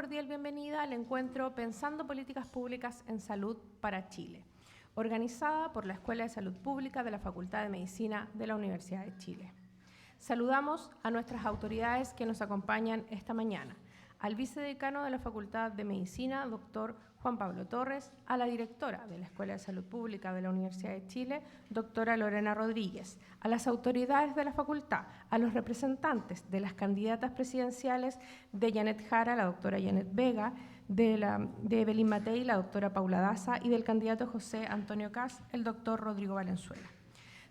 Cordial bienvenida al encuentro Pensando Políticas Públicas en Salud para Chile, organizada por la Escuela de Salud Pública de la Facultad de Medicina de la Universidad de Chile. Saludamos a nuestras autoridades que nos acompañan esta mañana, al vicedecano de la Facultad de Medicina, doctor Juan Pablo Torres, a la directora de la Escuela de Salud Pública de la Universidad de Chile, doctora Lorena Rodríguez, a las autoridades de la facultad, a los representantes de las candidatas presidenciales de Janet Jara, la doctora Janet Vega, de Evelyn Matei, la doctora Paula Daza, y del candidato José Antonio Kast, el doctor Rodrigo Valenzuela.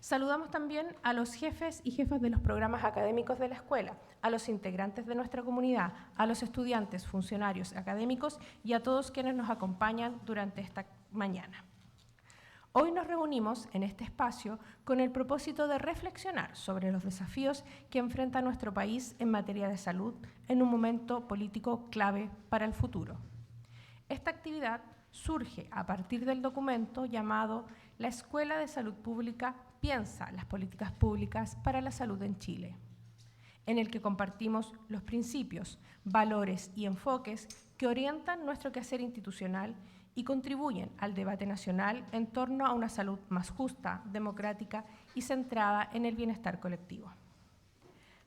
Saludamos también a los jefes y jefas de los programas académicos de la escuela, a los integrantes de nuestra comunidad, a los estudiantes, funcionarios académicos y a todos quienes nos acompañan durante esta mañana. Hoy nos reunimos en este espacio con el propósito de reflexionar sobre los desafíos que enfrenta nuestro país en materia de salud en un momento político clave para el futuro. Esta actividad surge a partir del documento llamado La Escuela de Salud Pública piensa las políticas públicas para la salud en Chile, en el que compartimos los principios, valores y enfoques que orientan nuestro quehacer institucional y contribuyen al debate nacional en torno a una salud más justa, democrática y centrada en el bienestar colectivo.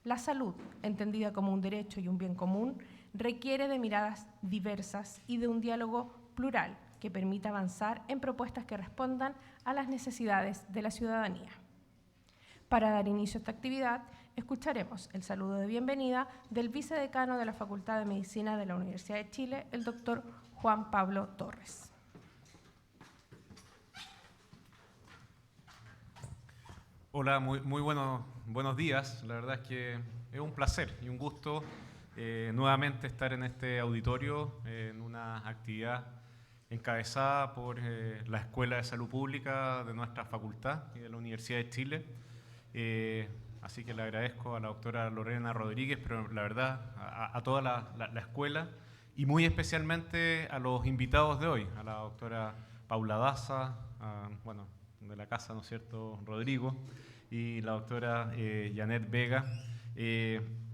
La salud, entendida como un derecho y un bien común, requiere de miradas diversas y de un diálogo plural que permita avanzar en propuestas que respondan a las necesidades de la ciudadanía. Para dar inicio a esta actividad, escucharemos el saludo de bienvenida del vicedecano de la Facultad de Medicina de la Universidad de Chile, el doctor Juan Pablo Torres. Hola, muy buenos días. La verdad es que es un placer y un gusto nuevamente estar en este auditorio en una actividad encabezada por la Escuela de Salud Pública de nuestra facultad y de la Universidad de Chile. Así que le agradezco a la doctora Lorena Rodríguez, pero la verdad a toda la escuela y muy especialmente a los invitados de hoy, a la doctora Paula Daza, de la casa, ¿no es cierto?, Rodrigo, y la doctora Janet Vega,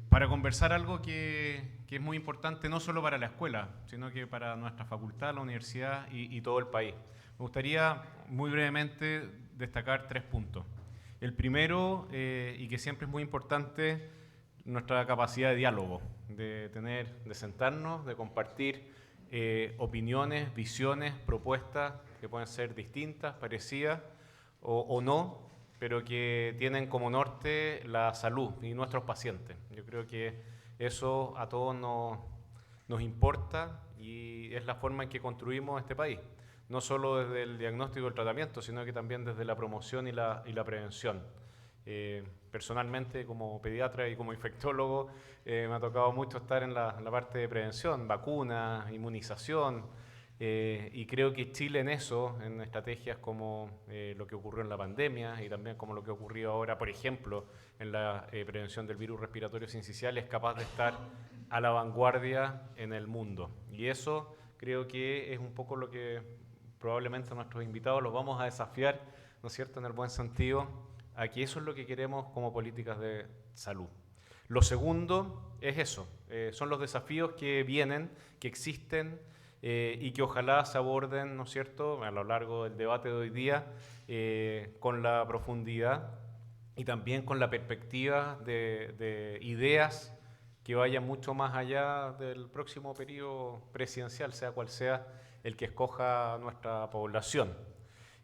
para conversar algo que es muy importante no solo para la escuela, sino que para nuestra facultad, la universidad y todo el país. Me gustaría muy brevemente destacar 3 puntos. El primero, y que siempre es muy importante, nuestra capacidad de diálogo, de sentarnos, de compartir opiniones, visiones, propuestas que pueden ser distintas, parecidas o no, pero que tienen como norte la salud y nuestros pacientes. Yo creo que eso a todos nos importa y es la forma en que construimos este país, no solo desde el diagnóstico y el tratamiento, sino que también desde la promoción y la prevención. Personalmente, como pediatra y como infectólogo, me ha tocado mucho estar en la parte de prevención, vacunas, inmunización, y creo que Chile en eso, en estrategias como lo que ocurrió en la pandemia y también como lo que ha ocurrido ahora, por ejemplo, en la prevención del virus respiratorio sincicial, es capaz de estar a la vanguardia en el mundo. Y eso creo que es un poco lo que probablemente a nuestros invitados los vamos a desafiar, ¿no es cierto?, en el buen sentido, a que eso es lo que queremos como políticas de salud. Lo segundo es eso, son los desafíos que vienen, que existen, y que ojalá se aborden, ¿no es cierto?, a lo largo del debate de hoy día, con la profundidad y también con la perspectiva de ideas que vayan mucho más allá del próximo periodo presidencial, sea cual sea el que escoja nuestra población.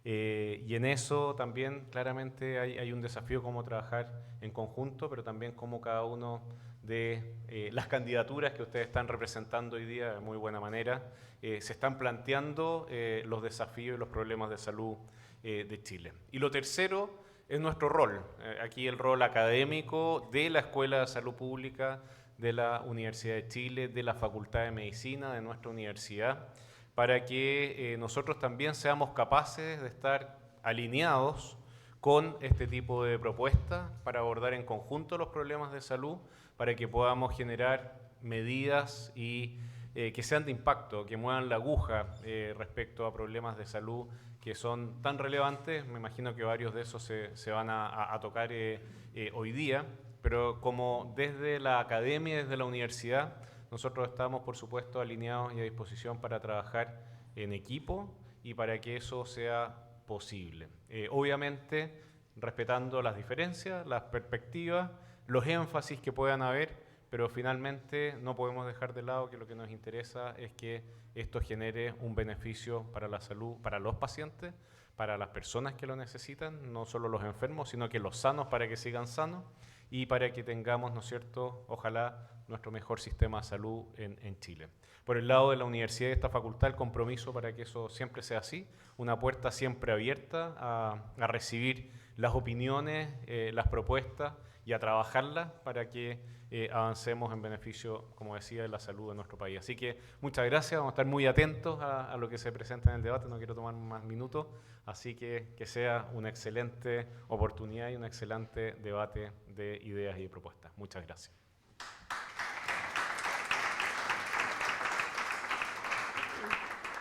Y en eso también claramente hay un desafío cómo trabajar en conjunto, pero también cómo cada uno de las candidaturas que ustedes están representando hoy día de muy buena manera se están planteando los desafíos y los problemas de salud de Chile. Y lo tercero es nuestro rol, aquí el rol académico de la Escuela de Salud Pública de la Universidad de Chile, de la Facultad de Medicina de nuestra universidad, para que nosotros también seamos capaces de estar alineados con este tipo de propuestas para abordar en conjunto los problemas de salud, para que podamos generar medidas y que sean de impacto, que muevan la aguja respecto a problemas de salud que son tan relevantes. Me imagino que varios de esos se van a tocar hoy día, pero como desde la academia, desde la universidad, nosotros estamos, por supuesto, alineados y a disposición para trabajar en equipo y para que eso sea posible. Obviamente, respetando las diferencias, las perspectivas, los énfasis que puedan haber, pero finalmente no podemos dejar de lado que lo que nos interesa es que esto genere un beneficio para la salud, para los pacientes, para las personas que lo necesitan, no solo los enfermos, sino que los sanos para que sigan sanos y para que tengamos, ¿no es cierto?, ojalá nuestro mejor sistema de salud en Chile. Por el lado de la universidad y de esta facultad, el compromiso para que eso siempre sea así, una puerta siempre abierta a recibir las opiniones, las propuestas y a trabajarlas para que avancemos en beneficio, como decía, de la salud de nuestro país. Así que muchas gracias, vamos a estar muy atentos a lo que se presenta en el debate, no quiero tomar más minutos, así que sea una excelente oportunidad y un excelente debate de ideas y de propuestas. Muchas gracias.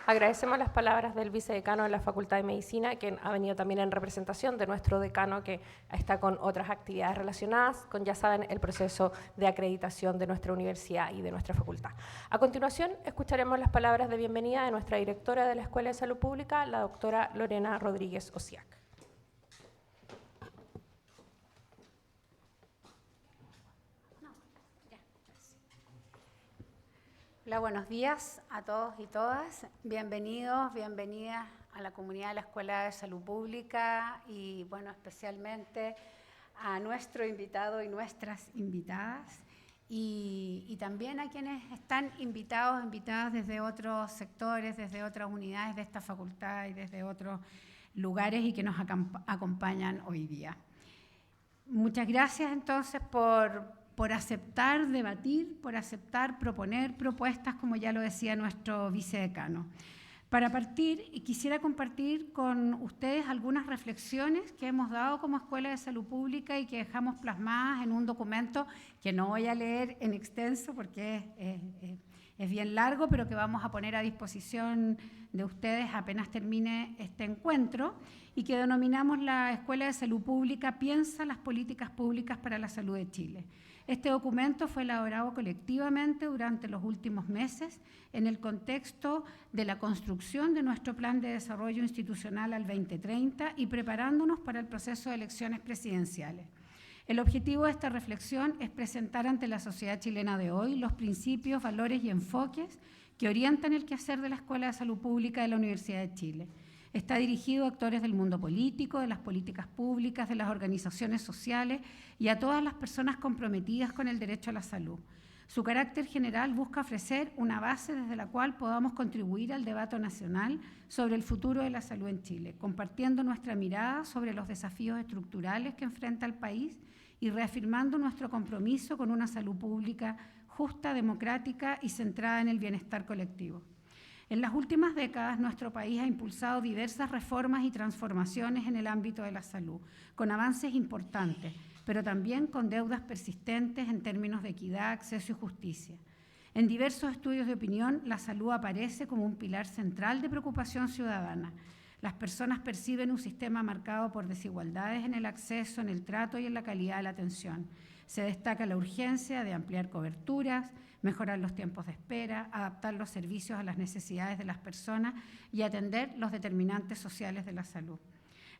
Agradecemos las palabras del vicedecano de la Facultad de Medicina, quien ha venido también en representación de nuestro decano, que está con otras actividades relacionadas con, ya saben, el proceso de acreditación de nuestra universidad y de nuestra facultad. A continuación, escucharemos las palabras de bienvenida de nuestra directora de la Escuela de Salud Pública, la doctora Lorena Rodríguez Osiac. Hola, buenos días a todos y todas. Bienvenidos, bienvenidas a la comunidad de la Escuela de Salud Pública y, bueno, especialmente a nuestro invitado y nuestras invitadas y también a quienes están invitados, invitadas desde otros sectores, desde otras unidades de esta facultad y desde otros lugares y que nos acompañan hoy día. Muchas gracias entonces por aceptar debatir, por aceptar proponer propuestas, como ya lo decía nuestro vicedecano. Para partir, quisiera compartir con ustedes algunas reflexiones que hemos dado como Escuela de Salud Pública y que dejamos plasmadas en un documento que no voy a leer en extenso porque es bien largo, pero que vamos a poner a disposición de ustedes apenas termine este encuentro y que denominamos la Escuela de Salud Pública Piensa las políticas públicas para la salud de Chile. Este documento fue elaborado colectivamente durante los últimos meses en el contexto de la construcción de nuestro Plan de Desarrollo Institucional al 2030 y preparándonos para el proceso de elecciones presidenciales. El objetivo de esta reflexión es presentar ante la sociedad chilena de hoy los principios, valores y enfoques que orientan el quehacer de la Escuela de Salud Pública de la Universidad de Chile. Está dirigido a actores del mundo político, de las políticas públicas, de las organizaciones sociales y a todas las personas comprometidas con el derecho a la salud. Su carácter general busca ofrecer una base desde la cual podamos contribuir al debate nacional sobre el futuro de la salud en Chile, compartiendo nuestra mirada sobre los desafíos estructurales que enfrenta el país y reafirmando nuestro compromiso con una salud pública justa, democrática y centrada en el bienestar colectivo. En las últimas décadas, nuestro país ha impulsado diversas reformas y transformaciones en el ámbito de la salud, con avances importantes, pero también con deudas persistentes en términos de equidad, acceso y justicia. En diversos estudios de opinión, la salud aparece como un pilar central de preocupación ciudadana. Las personas perciben un sistema marcado por desigualdades en el acceso, en el trato y en la calidad de la atención. Se destaca la urgencia de ampliar coberturas, mejorar los tiempos de espera, adaptar los servicios a las necesidades de las personas y atender los determinantes sociales de la salud.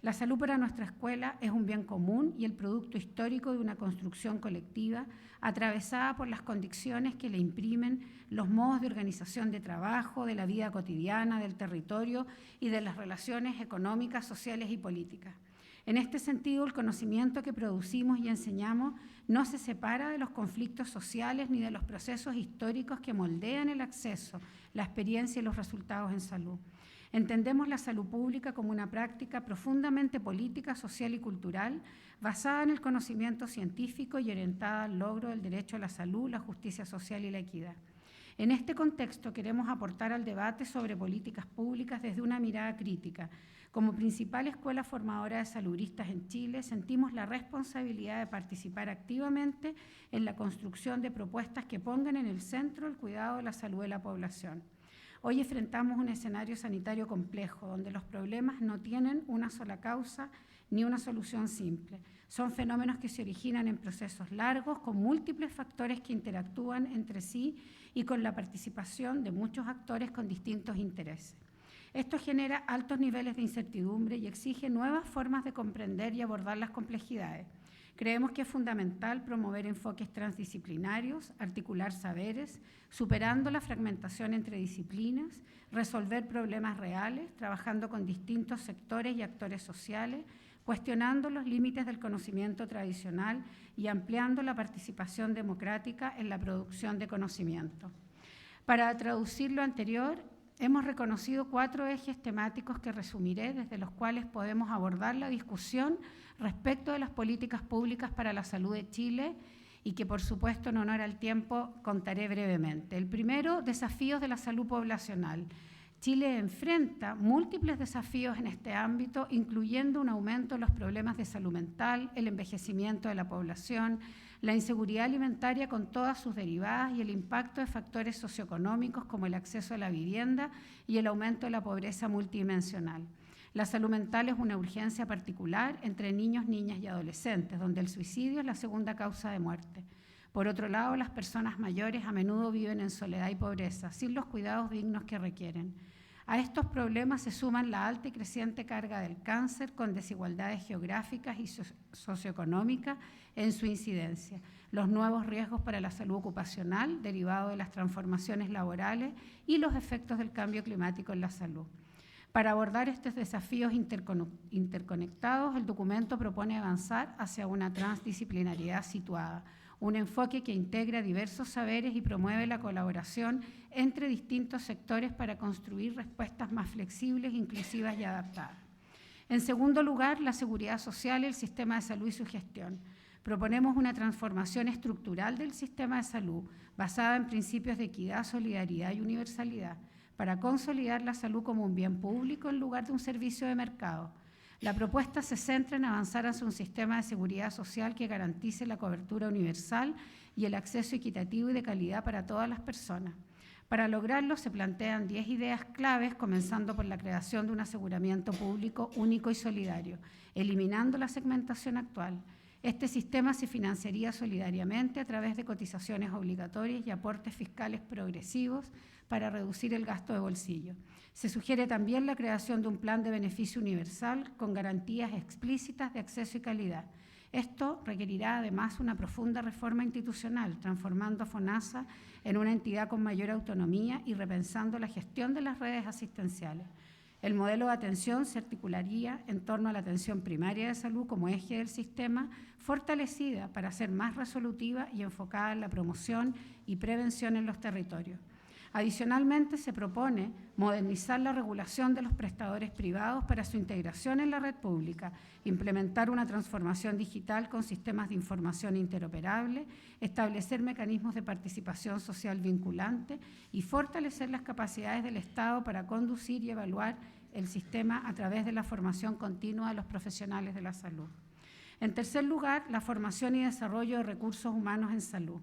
La salud para nuestra escuela es un bien común y el producto histórico de una construcción colectiva atravesada por las condiciones que le imprimen los modos de organización de trabajo, de la vida cotidiana, del territorio y de las relaciones económicas, sociales y políticas. En este sentido, el conocimiento que producimos y enseñamos no se separa de los conflictos sociales ni de los procesos históricos que moldean el acceso, la experiencia y los resultados en salud. Entendemos la salud pública como una práctica profundamente política, social y cultural, basada en el conocimiento científico y orientada al logro del derecho a la salud, la justicia social y la equidad. En este contexto queremos aportar al debate sobre políticas públicas desde una mirada crítica. Como principal escuela formadora de saludistas en Chile, sentimos la responsabilidad de participar activamente en la construcción de propuestas que pongan en el centro el cuidado de la salud de la población. Hoy enfrentamos un escenario sanitario complejo, donde los problemas no tienen una sola causa ni una solución simple. Son fenómenos que se originan en procesos largos, con múltiples factores que interactúan entre sí y con la participación de muchos actores con distintos intereses. Esto genera altos niveles de incertidumbre y exige nuevas formas de comprender y abordar las complejidades. Creemos que es fundamental promover enfoques transdisciplinarios, articular saberes, superando la fragmentación entre disciplinas, resolver problemas reales, trabajando con distintos sectores y actores sociales, cuestionando los límites del conocimiento tradicional y ampliando la participación democrática en la producción de conocimiento. Para traducir lo anterior, hemos reconocido 4 ejes temáticos que resumiré, desde los cuales podemos abordar la discusión respecto de las políticas públicas para la salud de Chile y que, por supuesto, en honor al tiempo, contaré brevemente. El primero, desafíos de la salud poblacional. Chile enfrenta múltiples desafíos en este ámbito, incluyendo un aumento de los problemas de salud mental, el envejecimiento de la población, la inseguridad alimentaria con todas sus derivadas y el impacto de factores socioeconómicos como el acceso a la vivienda y el aumento de la pobreza multidimensional. La salud mental es una urgencia particular entre niños, niñas y adolescentes, donde el suicidio es la segunda causa de muerte. Por otro lado, las personas mayores a menudo viven en soledad y pobreza, sin los cuidados dignos que requieren. A estos problemas se suman la alta y creciente carga del cáncer, con desigualdades geográficas y socioeconómicas en su incidencia, los nuevos riesgos para la salud ocupacional derivados de las transformaciones laborales y los efectos del cambio climático en la salud. Para abordar estos desafíos interconectados, el documento propone avanzar hacia una transdisciplinariedad situada, un enfoque que integra diversos saberes y promueve la colaboración entre distintos sectores para construir respuestas más flexibles, inclusivas y adaptadas. En segundo lugar, la seguridad social, el sistema de salud y su gestión. Proponemos una transformación estructural del sistema de salud basada en principios de equidad, solidaridad y universalidad, para consolidar la salud como un bien público en lugar de un servicio de mercado. La propuesta se centra en avanzar hacia un sistema de seguridad social que garantice la cobertura universal y el acceso equitativo y de calidad para todas las personas. Para lograrlo se plantean 10 ideas claves, comenzando por la creación de un aseguramiento público único y solidario, eliminando la segmentación actual. Este sistema se financiaría solidariamente a través de cotizaciones obligatorias y aportes fiscales progresivos para reducir el gasto de bolsillo. Se sugiere también la creación de un plan de beneficio universal con garantías explícitas de acceso y calidad. Esto requerirá además una profunda reforma institucional, transformando a FONASA en una entidad con mayor autonomía y repensando la gestión de las redes asistenciales. El modelo de atención se articularía en torno a la atención primaria de salud como eje del sistema, fortalecida para ser más resolutiva y enfocada en la promoción y prevención en los territorios. Adicionalmente, se propone modernizar la regulación de los prestadores privados para su integración en la red pública, implementar una transformación digital con sistemas de información interoperable, establecer mecanismos de participación social vinculante y fortalecer las capacidades del Estado para conducir y evaluar el sistema a través de la formación continua de los profesionales de la salud. En tercer lugar, la formación y desarrollo de recursos humanos en salud.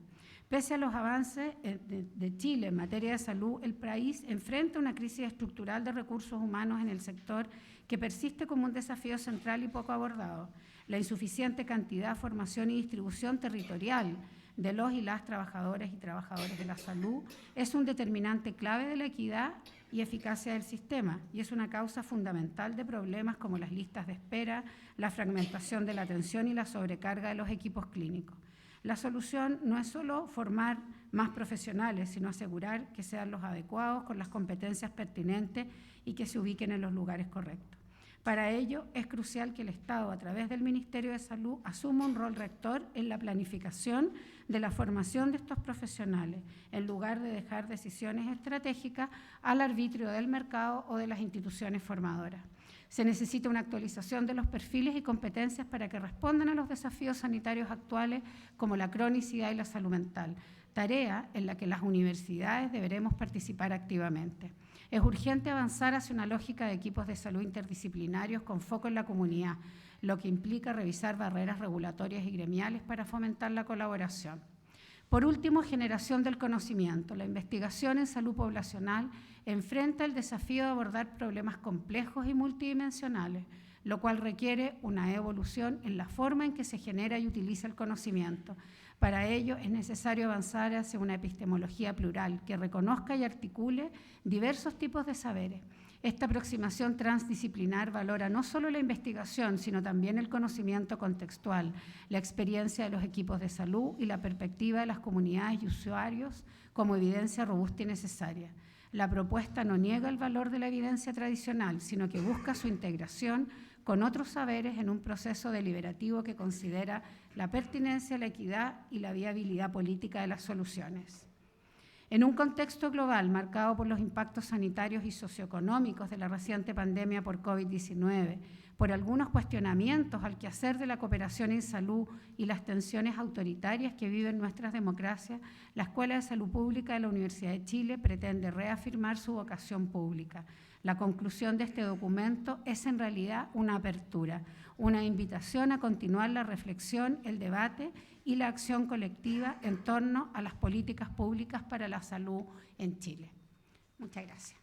Pese a los avances de Chile en materia de salud, el país enfrenta una crisis estructural de recursos humanos en el sector que persiste como un desafío central y poco abordado. La insuficiente cantidad, formación y distribución territorial de los y las trabajadoras y trabajadores de la salud es un determinante clave de la equidad y eficacia del sistema y es una causa fundamental de problemas como las listas de espera, la fragmentación de la atención y la sobrecarga de los equipos clínicos. La solución no es solo formar más profesionales, sino asegurar que sean los adecuados con las competencias pertinentes y que se ubiquen en los lugares correctos. Para ello, es crucial que el Estado, a través del Ministerio de Salud, asuma un rol rector en la planificación de la formación de estos profesionales, en lugar de dejar decisiones estratégicas al arbitrio del mercado o de las instituciones formadoras. Se necesita una actualización de los perfiles y competencias para que respondan a los desafíos sanitarios actuales como la cronicidad y la salud mental, tarea en la que las universidades deberemos participar activamente. Es urgente avanzar hacia una lógica de equipos de salud interdisciplinarios con foco en la comunidad, lo que implica revisar barreras regulatorias y gremiales para fomentar la colaboración. Por último, generación del conocimiento. La investigación en salud poblacional enfrenta el desafío de abordar problemas complejos y multidimensionales, lo cual requiere una evolución en la forma en que se genera y utiliza el conocimiento. Para ello es necesario avanzar hacia una epistemología plural que reconozca y articule diversos tipos de saberes. Esta aproximación transdisciplinar valora no solo la investigación, sino también el conocimiento contextual, la experiencia de los equipos de salud y la perspectiva de las comunidades y usuarios como evidencia robusta y necesaria. La propuesta no niega el valor de la evidencia tradicional, sino que busca su integración con otros saberes en un proceso deliberativo que considera la pertinencia, la equidad y la viabilidad política de las soluciones. En un contexto global marcado por los impactos sanitarios y socioeconómicos de la reciente pandemia por COVID-19, por algunos cuestionamientos al quehacer de la cooperación en salud y las tensiones autoritarias que viven nuestras democracias, la Escuela de Salud Pública de la Universidad de Chile pretende reafirmar su vocación pública. La conclusión de este documento es en realidad una apertura, una invitación a continuar la reflexión, el debate y la acción colectiva en torno a las políticas públicas para la salud en Chile. Muchas gracias.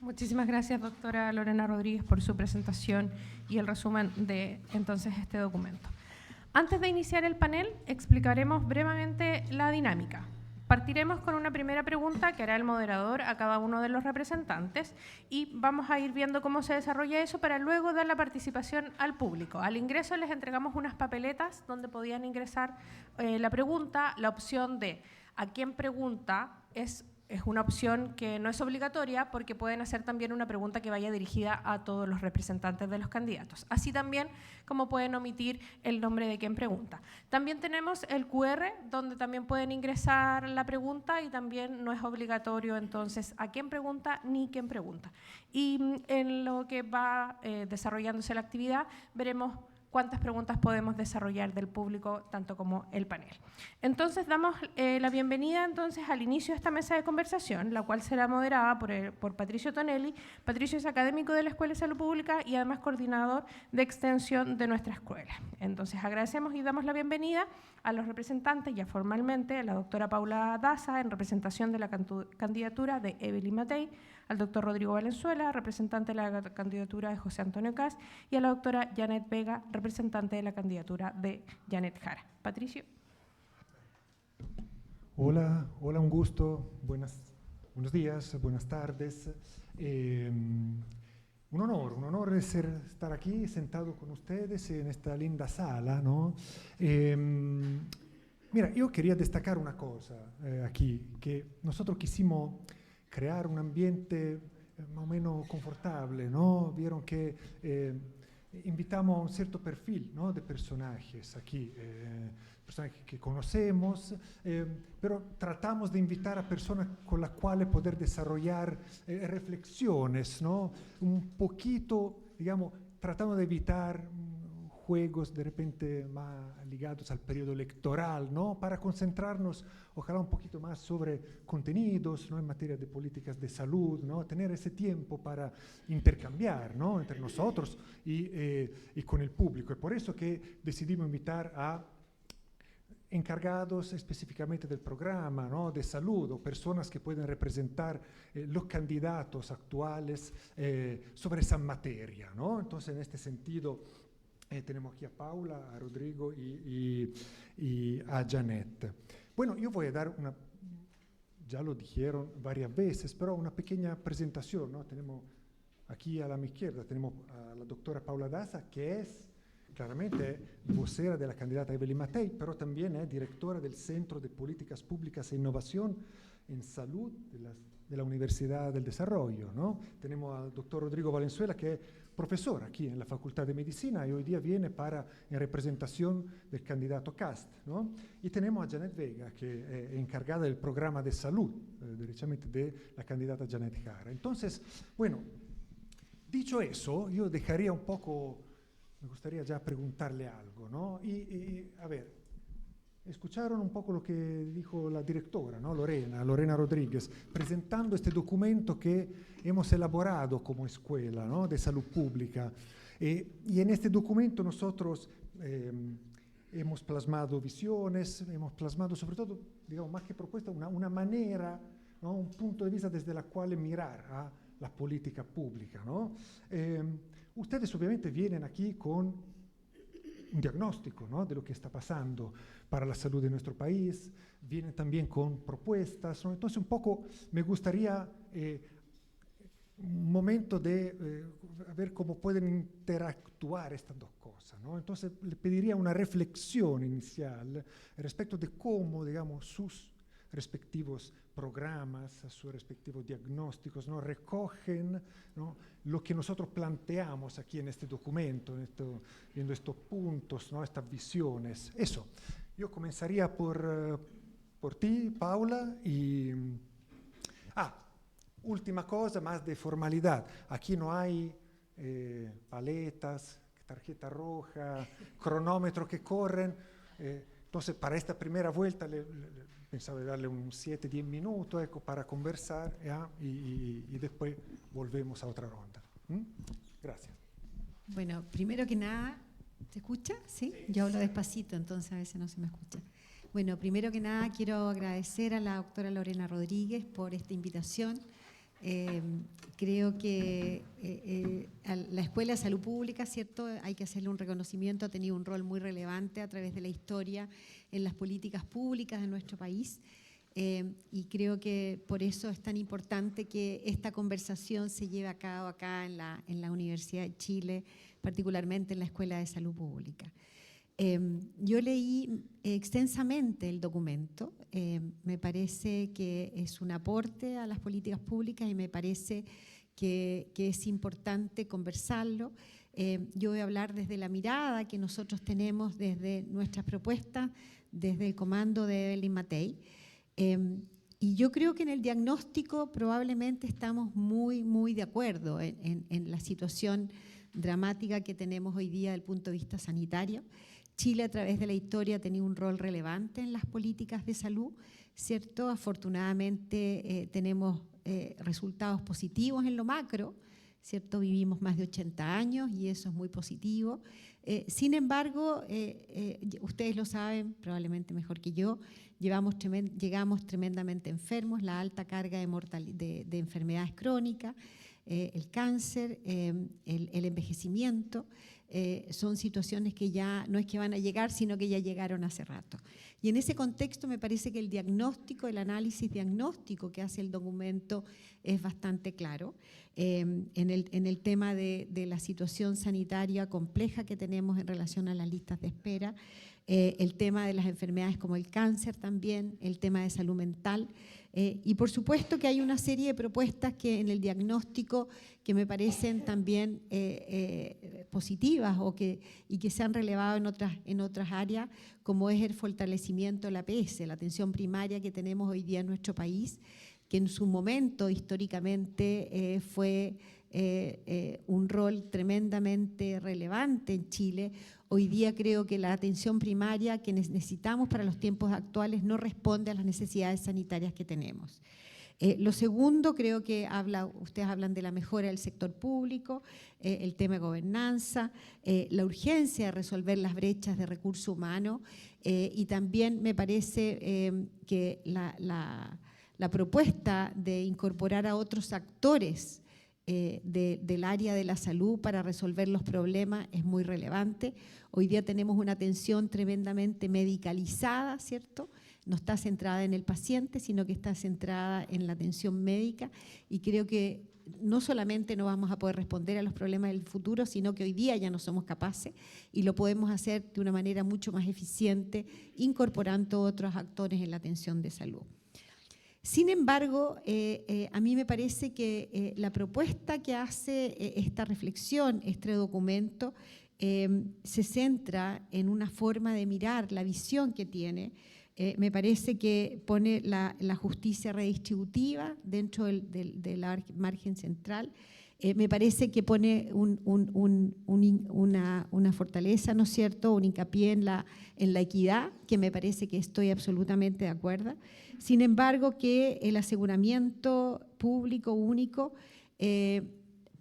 Muchísimas gracias, doctora Lorena Rodríguez, por su presentación y el resumen de entonces este documento. Antes de iniciar el panel, explicaremos brevemente la dinámica. Partiremos con una primera pregunta que hará el moderador a cada uno de los representantes y vamos a ir viendo cómo se desarrolla eso para luego dar la participación al público. Al ingreso les entregamos unas papeletas donde podían ingresar la pregunta. La opción de a quién pregunta es una opción que no es obligatoria porque pueden hacer también una pregunta que vaya dirigida a todos los representantes de los candidatos. Así también como pueden omitir el nombre de quien pregunta. También tenemos el QR donde también pueden ingresar la pregunta y también no es obligatorio entonces a quién pregunta ni quién pregunta. Y en lo que va desarrollándose la actividad veremos cuántas preguntas podemos desarrollar del público, tanto como el panel. Entonces, damos la bienvenida entonces al inicio de esta mesa de conversación, la cual será moderada por Patricio Tonelli. Patricio es académico de la Escuela de Salud Pública y además coordinador de extensión de nuestra escuela. Entonces, agradecemos y damos la bienvenida a los representantes, ya formalmente, a la doctora Paula Daza, en representación de la candidatura de Evelyn Matei, al doctor Rodrigo Valenzuela, representante de la candidatura de José Antonio Kast, y a la doctora Janet Vega, representante de la candidatura de Janet Jara. Patricio. Hola, un gusto, buenos días, buenas tardes. Un honor estar aquí sentado con ustedes en esta linda sala, ¿no? Mira, yo quería destacar una cosa aquí, que nosotros quisimos crear un ambiente más o menos confortable, ¿no? Vieron que invitamos a un cierto perfil, ¿no?, de personajes aquí, personajes que conocemos, pero tratamos de invitar a personas con las cuales poder desarrollar reflexiones, ¿no? Un poquito, digamos, tratando de evitar juegos de repente más ligados al periodo electoral, ¿no? Para concentrarnos, ojalá un poquito más sobre contenidos, ¿no?, en materia de políticas de salud, ¿no? Tener ese tiempo para intercambiar, ¿no?, entre nosotros y con el público. Es por eso que decidimos invitar a encargados específicamente del programa, ¿no?, de salud, o personas que pueden representar los candidatos actuales sobre esa materia, ¿no? Entonces, en este sentido, tenemos aquí a Paula, a Rodrigo y a Janet. Bueno, yo voy a dar una, ya lo dijeron varias veces, pero una pequeña presentación, ¿no? Tenemos aquí a mi izquierda, tenemos a la doctora Paula Daza, que es claramente vocera de la candidata Evelyn Matei, pero también es directora del Centro de Políticas Públicas e Innovación en Salud de la Universidad del Desarrollo, ¿no? Tenemos al doctor Rodrigo Valenzuela, que es profesor aquí en la Facultad de Medicina y hoy día viene en representación del candidato Kast, ¿no? Y tenemos a Janet Vega, que es encargada del programa de salud, derechamente de la candidata Janet Jara. Entonces, bueno, dicho eso, yo dejaría un poco, me gustaría ya preguntarle algo, ¿no? A ver, escucharon un poco lo que dijo la directora, ¿no? Lorena Rodríguez, presentando este documento que hemos elaborado como escuela, ¿no? De salud pública. Y en este documento nosotros hemos plasmado visiones, hemos plasmado sobre todo, digamos, más que propuesta, una manera, ¿no? Un punto de vista desde la cual mirar a la política pública, ¿no? Ustedes obviamente vienen aquí con un diagnóstico, ¿no? De lo que está pasando para la salud de nuestro país, vienen también con propuestas, ¿no? Entonces un poco me gustaría un momento de ver cómo pueden interactuar estas dos cosas, ¿no? Entonces le pediría una reflexión inicial respecto de cómo, digamos, sus respectivos programas, sus respectivos diagnósticos, ¿no? Recogen, ¿no? Lo que nosotros planteamos aquí en este documento, viendo estos puntos, ¿no? Estas visiones. Eso. Yo comenzaría por ti, Paula, y... última cosa, más de formalidad. Aquí no hay paletas, tarjeta roja, cronómetros que corren. Entonces, para esta primera vuelta, pensaba darle un 7-10 minutos para conversar, y después volvemos a otra ronda. Gracias. Bueno, primero que nada, ¿se escucha? ¿Sí? Yo hablo despacito, entonces a veces no se me escucha. Bueno, primero que nada quiero agradecer a la doctora Lorena Rodríguez por esta invitación. Creo que a la Escuela de Salud Pública, ¿cierto?, hay que hacerle un reconocimiento, ha tenido un rol muy relevante a través de la historia en las políticas públicas de nuestro país, y creo que por eso es tan importante que esta conversación se lleve a cabo acá en la Universidad de Chile, particularmente en la Escuela de Salud Pública. Yo leí extensamente el documento, me parece que es un aporte a las políticas públicas y me parece que es importante conversarlo. Yo voy a hablar desde la mirada que nosotros tenemos desde nuestras propuestas, desde el comando de Evelyn Matei. Y yo creo que en el diagnóstico probablemente estamos muy de acuerdo en la situación dramática que tenemos hoy día desde el punto de vista sanitario. Chile, a través de la historia, ha tenido un rol relevante en las políticas de salud, ¿cierto? Afortunadamente tenemos resultados positivos en lo macro, ¿cierto? Vivimos más de 80 años y eso es muy positivo. Sin embargo, ustedes lo saben probablemente mejor que yo, llegamos tremendamente enfermos, la alta carga de enfermedades crónicas, el cáncer, el envejecimiento, son situaciones que ya no es que van a llegar, sino que ya llegaron hace rato. Y en ese contexto me parece que el diagnóstico, el análisis diagnóstico que hace el documento es bastante claro. En el tema de la situación sanitaria compleja que tenemos en relación a las listas de espera, el tema de las enfermedades como el cáncer también, el tema de salud mental, y por supuesto que hay una serie de propuestas que en el diagnóstico que me parecen también positivas y que se han relevado en otras áreas, como es el fortalecimiento de la APS, la atención primaria que tenemos hoy día en nuestro país, que en su momento históricamente fue un rol tremendamente relevante en Chile. Hoy día creo que la atención primaria que necesitamos para los tiempos actuales no responde a las necesidades sanitarias que tenemos. Lo segundo, creo que ustedes hablan de la mejora del sector público, el tema de gobernanza, la urgencia de resolver las brechas de recursos humanos, y también me parece que la propuesta de incorporar a otros actores del área de la salud para resolver los problemas es muy relevante. Hoy día tenemos una atención tremendamente medicalizada, ¿cierto? No está centrada en el paciente, sino que está centrada en la atención médica, y creo que no solamente no vamos a poder responder a los problemas del futuro, sino que hoy día ya no somos capaces y lo podemos hacer de una manera mucho más eficiente, incorporando otros actores en la atención de salud. Sin embargo, a mí me parece que la propuesta que hace esta reflexión, este documento, se centra en una forma de mirar la visión que tiene. Me parece que pone la justicia redistributiva dentro del margen central, Me parece que pone una fortaleza, ¿no es cierto?, un hincapié en la equidad, que me parece que estoy absolutamente de acuerdo. Sin embargo, que el aseguramiento público único,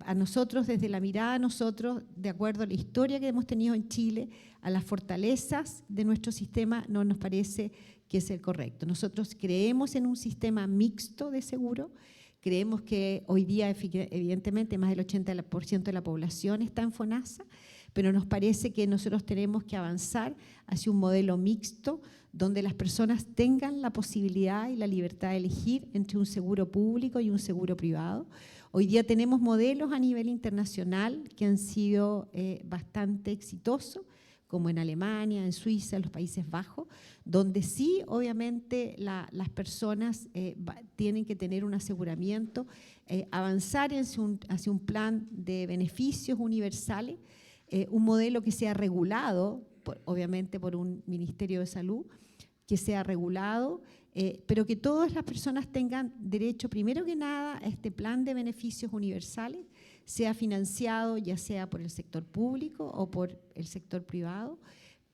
a nosotros, desde la mirada a nosotros, de acuerdo a la historia que hemos tenido en Chile, a las fortalezas de nuestro sistema, no nos parece que es el correcto. Nosotros creemos en un sistema mixto de seguro. Creemos que hoy día, evidentemente, más del 80% de la población está en FONASA, pero nos parece que nosotros tenemos que avanzar hacia un modelo mixto donde las personas tengan la posibilidad y la libertad de elegir entre un seguro público y un seguro privado. Hoy día tenemos modelos a nivel internacional que han sido bastante exitosos, como en Alemania, en Suiza, en los Países Bajos, donde sí, obviamente, las personas tienen que tener un aseguramiento, avanzar hacia un plan de beneficios universales, un modelo que sea regulado, obviamente, por un Ministerio de Salud, que sea regulado, pero que todas las personas tengan derecho, primero que nada, a este plan de beneficios universales, sea financiado ya sea por el sector público o por el sector privado,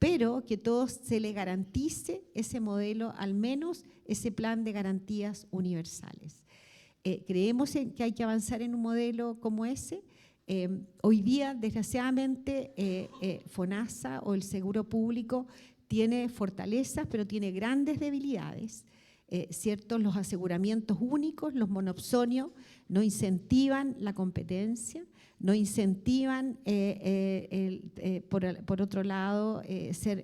pero que todos se le garantice ese modelo, al menos ese plan de garantías universales. Creemos que hay que avanzar en un modelo como ese. Hoy día, desgraciadamente, FONASA o el seguro público tiene fortalezas, pero tiene grandes debilidades. ¿Cierto? Los aseguramientos únicos, los monopsonios, no incentivan la competencia, no incentivan, por otro lado,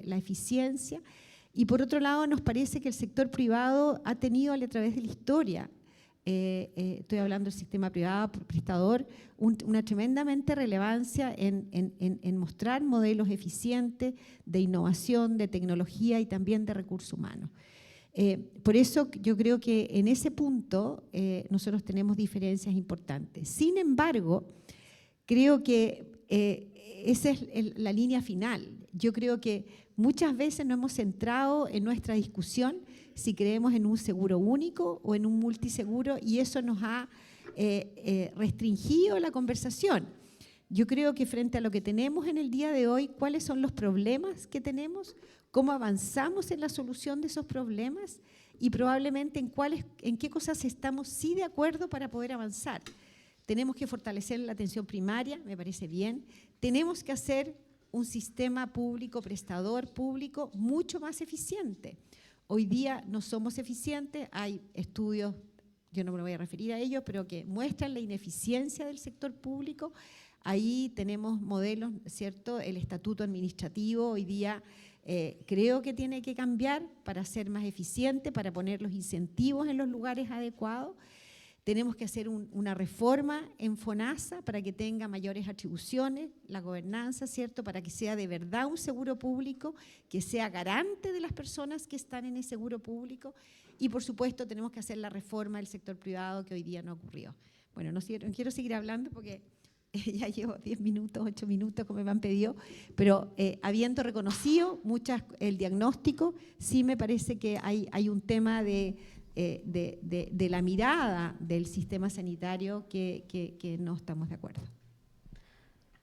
la eficiencia. Y por otro lado, nos parece que el sector privado ha tenido a través de la historia, estoy hablando del sistema privado prestador, una tremendamente relevancia en mostrar modelos eficientes de innovación, de tecnología y también de recursos humanos. Por eso yo creo que en ese punto nosotros tenemos diferencias importantes. Sin embargo, creo que esa es la línea final. Yo creo que muchas veces nos hemos centrado en nuestra discusión si creemos en un seguro único o en un multiseguro, y eso nos ha restringido la conversación. Yo creo que frente a lo que tenemos en el día de hoy, cuáles son los problemas que tenemos, cómo avanzamos en la solución de esos problemas y probablemente en qué cosas estamos sí de acuerdo para poder avanzar. Tenemos que fortalecer la atención primaria, me parece bien. Tenemos que hacer un sistema público, prestador público, mucho más eficiente. Hoy día no somos eficientes, hay estudios, yo no me voy a referir a ellos, pero que muestran la ineficiencia del sector público. Ahí tenemos modelos, ¿cierto? El estatuto administrativo hoy día creo que tiene que cambiar para ser más eficiente, para poner los incentivos en los lugares adecuados. Tenemos que hacer una reforma en FONASA para que tenga mayores atribuciones, la gobernanza, ¿cierto? Para que sea de verdad un seguro público, que sea garante de las personas que están en el seguro público. Y, por supuesto, tenemos que hacer la reforma del sector privado que hoy día no ocurrió. Bueno, no quiero seguir hablando porque ya llevo 10 minutos, 8 minutos, como me han pedido, pero habiendo reconocido el diagnóstico, sí me parece que hay un tema de la mirada del sistema sanitario que no estamos de acuerdo.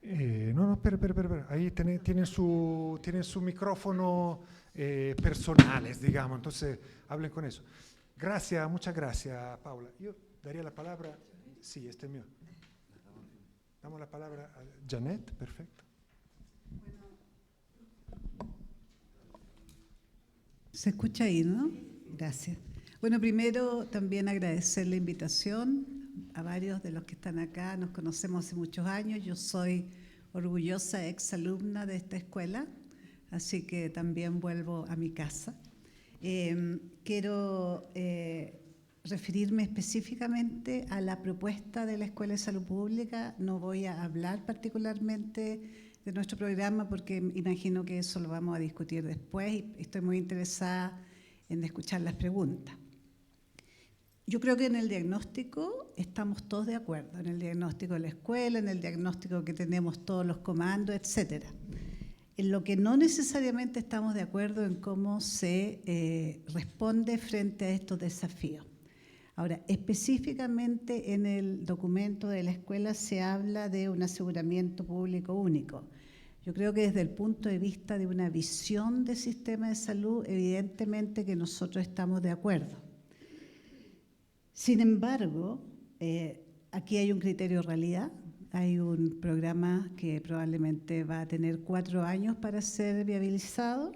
No, espera. Ahí tienen su micrófono personales, digamos, entonces hablen con eso. Gracias, muchas gracias, Paula. Yo daría la palabra, sí, este es mío. Damos la palabra a Janet, perfecto. Se escucha ahí, ¿no? Gracias. Bueno, primero también agradecer la invitación a varios de los que están acá. Nos conocemos hace muchos años. Yo soy orgullosa exalumna de esta escuela, así que también vuelvo a mi casa. Quiero referirme específicamente a la propuesta de la Escuela de Salud Pública. No voy a hablar particularmente de nuestro programa porque imagino que eso lo vamos a discutir después y estoy muy interesada en escuchar las preguntas. Yo creo que en el diagnóstico estamos todos de acuerdo, en el diagnóstico de la escuela, en el diagnóstico que tenemos todos los comandos, etcétera. En lo que no necesariamente estamos de acuerdo en cómo se responde frente a estos desafíos. Ahora, específicamente en el documento de la escuela se habla de un aseguramiento público único. Yo creo que desde el punto de vista de una visión del sistema de salud, evidentemente que nosotros estamos de acuerdo. Sin embargo, aquí hay un criterio de realidad, hay un programa que probablemente va a tener 4 años para ser viabilizado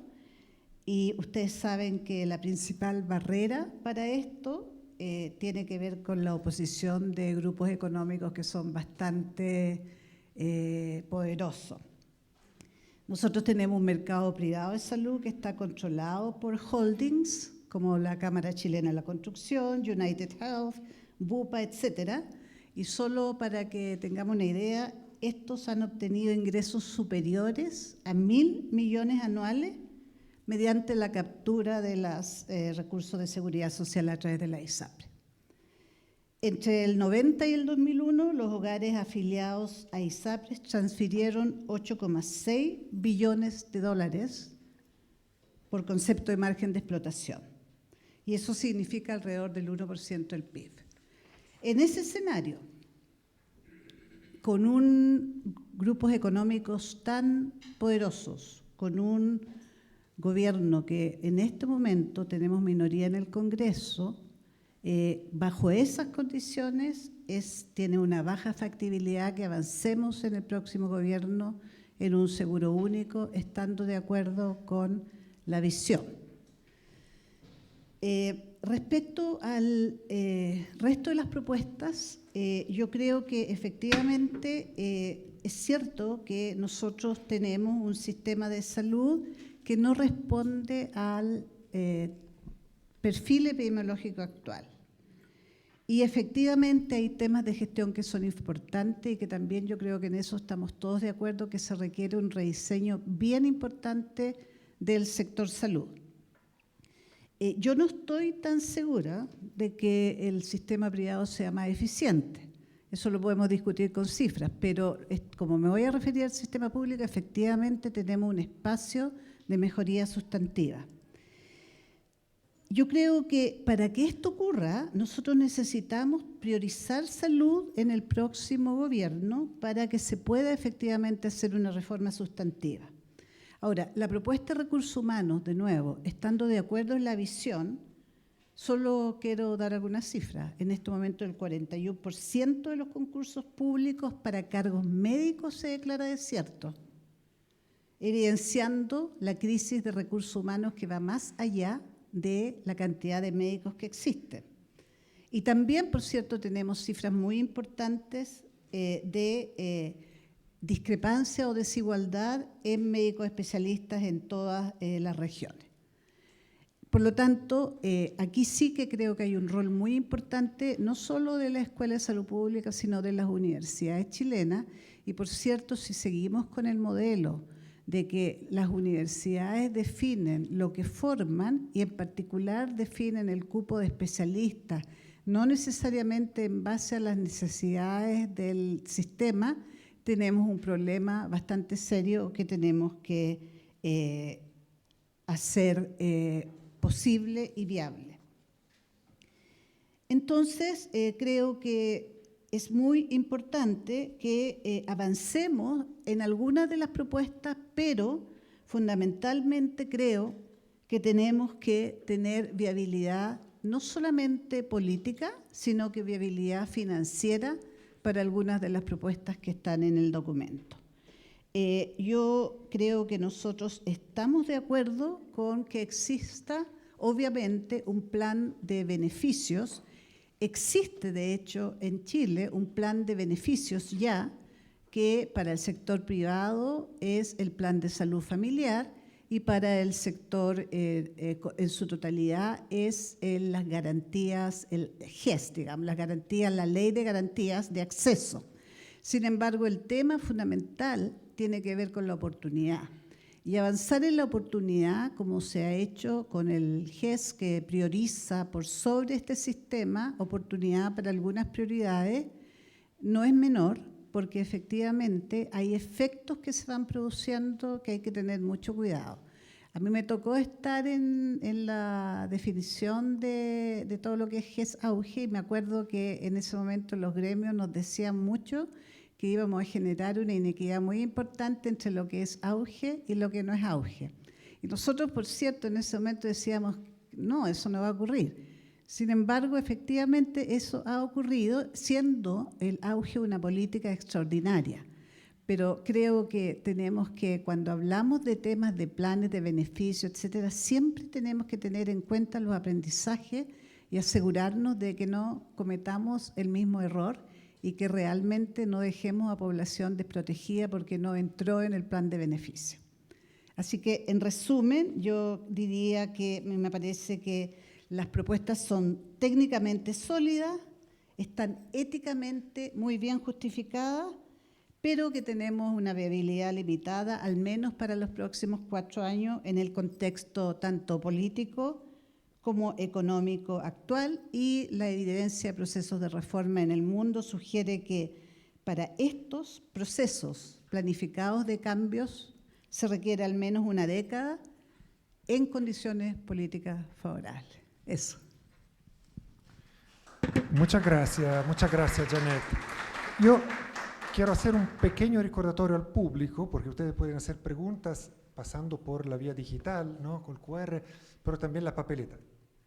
y ustedes saben que la principal barrera para esto tiene que ver con la oposición de grupos económicos que son bastante poderosos. Nosotros tenemos un mercado privado de salud que está controlado por holdings, como la Cámara Chilena de la Construcción, United Health, Bupa, etcétera. Y solo para que tengamos una idea, estos han obtenido ingresos superiores a 1.000 millones anuales mediante la captura de los recursos de seguridad social a través de la ISAPRE. Entre el 90 y el 2001, los hogares afiliados a ISAPRE transfirieron 8,6 billones de dólares por concepto de margen de explotación. Y eso significa alrededor del 1% del PIB. En ese escenario, con grupos económicos tan poderosos, con un gobierno que en este momento tenemos minoría en el Congreso, bajo esas condiciones tiene una baja factibilidad que avancemos en el próximo gobierno en un seguro único, estando de acuerdo con la visión. Respecto al resto de las propuestas, yo creo que efectivamente es cierto que nosotros tenemos un sistema de salud que no responde al perfil epidemiológico actual. Y efectivamente hay temas de gestión que son importantes y que también yo creo que en eso estamos todos de acuerdo, que se requiere un rediseño bien importante del sector salud. Yo no estoy tan segura de que el sistema privado sea más eficiente. Eso lo podemos discutir con cifras, pero como me voy a referir al sistema público, efectivamente tenemos un espacio de mejoría sustantiva. Yo creo que para que esto ocurra, nosotros necesitamos priorizar salud en el próximo gobierno para que se pueda efectivamente hacer una reforma sustantiva. Ahora, la propuesta de recursos humanos, de nuevo, estando de acuerdo en la visión, solo quiero dar algunas cifras. En este momento el 41% de los concursos públicos para cargos médicos se declara desierto, evidenciando la crisis de recursos humanos que va más allá de la cantidad de médicos que existen. Y también, por cierto, tenemos cifras muy importantes de discrepancia o desigualdad en médicos especialistas en todas las regiones. Por lo tanto, aquí sí que creo que hay un rol muy importante, no solo de la Escuela de Salud Pública, sino de las universidades chilenas. Y por cierto, si seguimos con el modelo de que las universidades definen lo que forman y en particular definen el cupo de especialistas, no necesariamente en base a las necesidades del sistema, tenemos un problema bastante serio que tenemos que hacer posible y viable. Entonces, creo que es muy importante que avancemos en algunas de las propuestas, pero fundamentalmente creo que tenemos que tener viabilidad no solamente política, sino que viabilidad financiera para algunas de las propuestas que están en el documento. Yo creo que nosotros estamos de acuerdo con que exista, obviamente, un plan de beneficios. Existe, de hecho, en Chile un plan de beneficios ya que para el sector privado es el plan de salud familiar y para el sector en su totalidad es las garantías, el GES, digamos, las garantías, la ley de garantías de acceso. Sin embargo, el tema fundamental tiene que ver con la oportunidad. Y avanzar en la oportunidad, como se ha hecho con el GES, que prioriza por sobre este sistema oportunidad para algunas prioridades, no es menor, porque efectivamente hay efectos que se van produciendo que hay que tener mucho cuidado. A mí me tocó estar en la definición de todo lo que es GES-Auge y me acuerdo que en ese momento los gremios nos decían mucho que íbamos a generar una inequidad muy importante entre lo que es auge y lo que no es auge. Y nosotros, por cierto, en ese momento decíamos, no, eso no va a ocurrir. Sin embargo, efectivamente eso ha ocurrido, siendo el auge una política extraordinaria. Pero creo que tenemos que, cuando hablamos de temas de planes de beneficio, etcétera, siempre tenemos que tener en cuenta los aprendizajes y asegurarnos de que no cometamos el mismo error y que realmente no dejemos a población desprotegida porque no entró en el plan de beneficio. Así que, en resumen, yo diría que me parece que las propuestas son técnicamente sólidas, están éticamente muy bien justificadas, pero que tenemos una viabilidad limitada, al menos para los próximos 4 años, en el contexto tanto político como económico actual, y la evidencia de procesos de reforma en el mundo sugiere que para estos procesos planificados de cambios se requiere al menos una década en condiciones políticas favorables. Eso. Muchas gracias, Janet. Yo quiero hacer un pequeño recordatorio al público, porque ustedes pueden hacer preguntas pasando por la vía digital, ¿no? Con el QR, pero también la papeleta.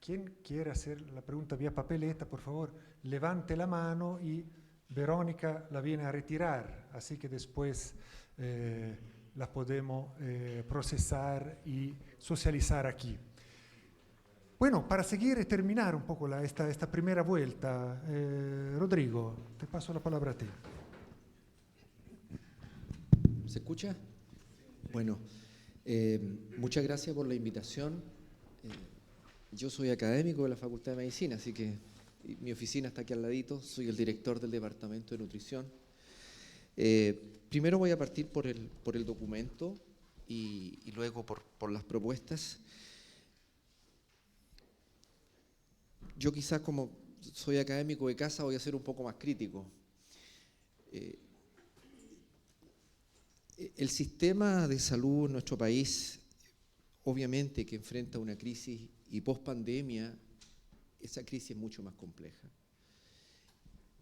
¿Quién quiere hacer la pregunta vía papeleta? Por favor, levante la mano y Verónica la viene a retirar, así que después las podemos procesar y socializar aquí. Bueno, para seguir y terminar un poco esta primera vuelta, Rodrigo, te paso la palabra a ti. ¿Se escucha? Bueno, muchas gracias por la invitación. Yo soy académico de la Facultad de Medicina, así que mi oficina está aquí al ladito. Soy el director del Departamento de Nutrición. Primero voy a partir por el documento y luego por las propuestas. Yo quizás, como soy académico de casa, voy a ser un poco más crítico. El sistema de salud en nuestro país, obviamente que enfrenta una crisis, y post-pandemia, esa crisis es mucho más compleja.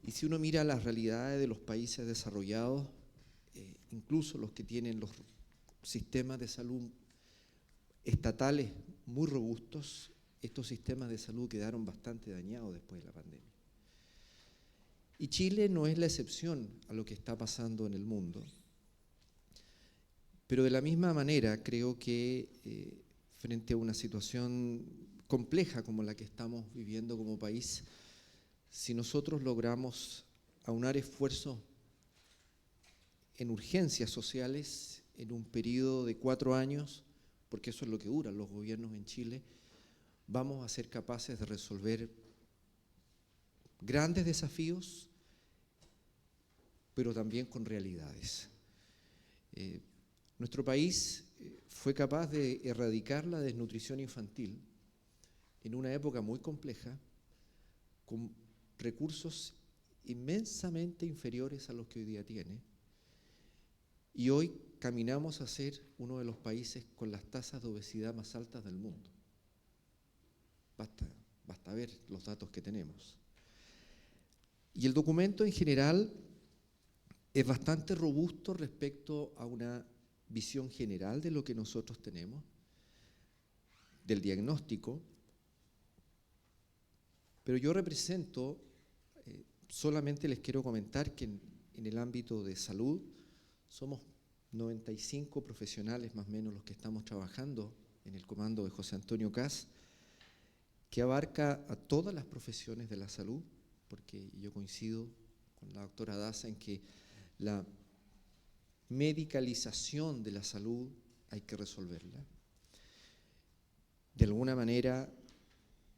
Y si uno mira las realidades de los países desarrollados, incluso los que tienen los sistemas de salud estatales muy robustos, estos sistemas de salud quedaron bastante dañados después de la pandemia. Y Chile no es la excepción a lo que está pasando en el mundo. Pero de la misma manera, creo que frente a una situación compleja como la que estamos viviendo como país, si nosotros logramos aunar esfuerzos en urgencias sociales en un periodo de 4 años, porque eso es lo que duran los gobiernos en Chile, vamos a ser capaces de resolver grandes desafíos, pero también con realidades. Nuestro país fue capaz de erradicar la desnutrición infantil en una época muy compleja, con recursos inmensamente inferiores a los que hoy día tiene, y hoy caminamos a ser uno de los países con las tasas de obesidad más altas del mundo. Basta ver los datos que tenemos. Y el documento en general es bastante robusto respecto a una visión general de lo que nosotros tenemos, del diagnóstico, pero yo represento, solamente les quiero comentar que en el ámbito de salud somos 95 profesionales más o menos los que estamos trabajando en el comando de José Antonio Kast, que abarca a todas las profesiones de la salud, porque yo coincido con la doctora Daza en que la medicalización de la salud hay que resolverla. De alguna manera,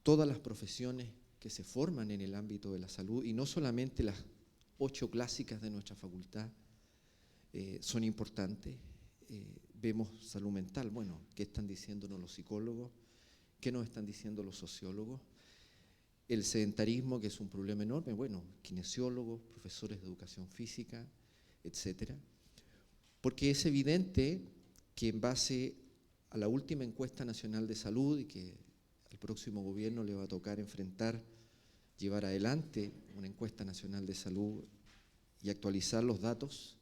todas las profesiones que se forman en el ámbito de la salud, y no solamente las 8 clásicas de nuestra facultad, son importantes. Vemos salud mental, bueno, ¿qué están diciéndonos los psicólogos? ¿Qué nos están diciendo los sociólogos? El sedentarismo, que es un problema enorme, bueno, kinesiólogos, profesores de educación física, etcétera. Porque es evidente que en base a la última encuesta nacional de salud y que al próximo gobierno le va a tocar llevar adelante una encuesta nacional de salud y actualizar los datos,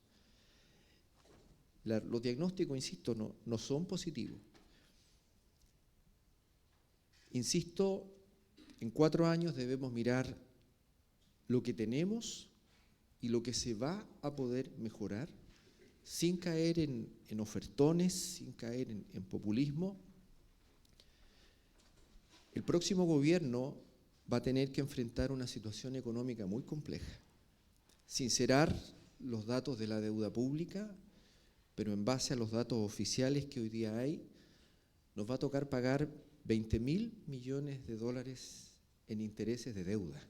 los diagnósticos, insisto, no son positivos. Insisto, en 4 años debemos mirar lo que tenemos y lo que se va a poder mejorar, sin caer en ofertones, sin caer en populismo. El próximo gobierno va a tener que enfrentar una situación económica muy compleja. Sincerar los datos de la deuda pública, pero en base a los datos oficiales que hoy día hay, nos va a tocar pagar 20.000 millones de dólares en intereses de deuda.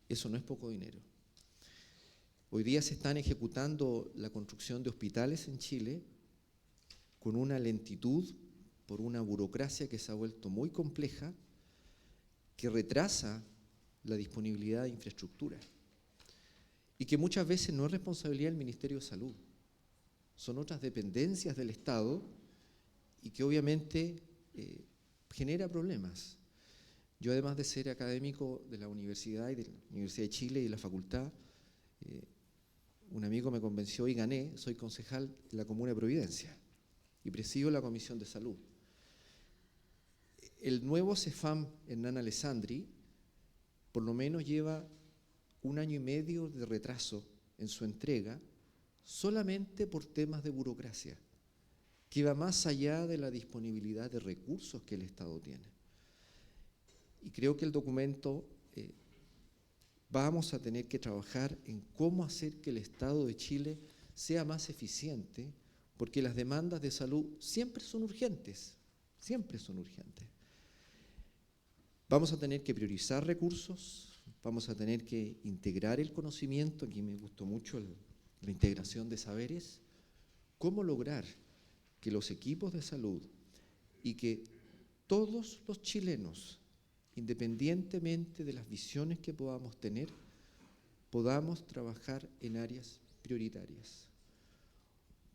Eso no es poco dinero. Hoy día se están ejecutando la construcción de hospitales en Chile con una lentitud por una burocracia que se ha vuelto muy compleja, que retrasa la disponibilidad de infraestructura y que muchas veces no es responsabilidad del Ministerio de Salud, son otras dependencias del Estado y que obviamente genera problemas. Yo, además de ser académico de la Universidad y de la Universidad de Chile y de la facultad, un amigo me convenció y gané, soy concejal de la Comuna de Providencia y presido la Comisión de Salud. El nuevo CEFAM Hernán Alessandri por lo menos lleva 1 año y medio de retraso en su entrega solamente por temas de burocracia, que va más allá de la disponibilidad de recursos que el Estado tiene. Y creo que el documento vamos a tener que trabajar en cómo hacer que el Estado de Chile sea más eficiente, porque las demandas de salud siempre son urgentes, siempre son urgentes. Vamos a tener que priorizar recursos, vamos a tener que integrar el conocimiento, aquí me gustó mucho la integración de saberes, cómo lograr que los equipos de salud y que todos los chilenos, independientemente de las visiones que podamos tener, podamos trabajar en áreas prioritarias.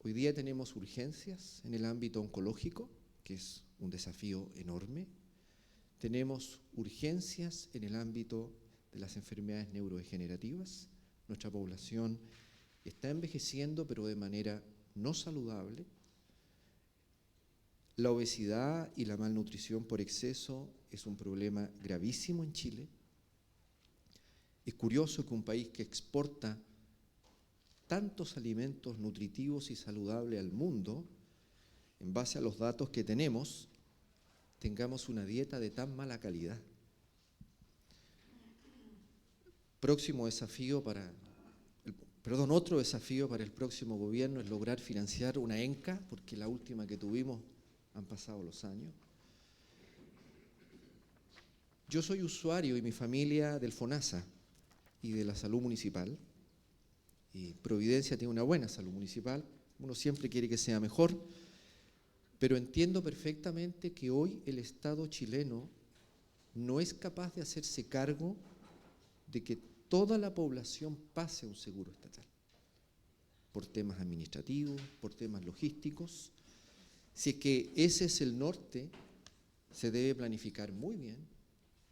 Hoy día tenemos urgencias en el ámbito oncológico, que es un desafío enorme. Tenemos urgencias en el ámbito de las enfermedades neurodegenerativas. Nuestra población está envejeciendo, pero de manera no saludable. La obesidad y la malnutrición por exceso es un problema gravísimo en Chile. Es curioso que un país que exporta tantos alimentos nutritivos y saludables al mundo, en base a los datos que tenemos, tengamos una dieta de tan mala calidad. Otro desafío para el próximo gobierno es lograr financiar una ENCA, porque la última que tuvimos han pasado los años. Yo soy usuario y mi familia del FONASA y de la salud municipal. Y Providencia tiene una buena salud municipal, uno siempre quiere que sea mejor, pero entiendo perfectamente que hoy el Estado chileno no es capaz de hacerse cargo de que toda la población pase a un seguro estatal, por temas administrativos, por temas logísticos. Si es que ese es el norte, se debe planificar muy bien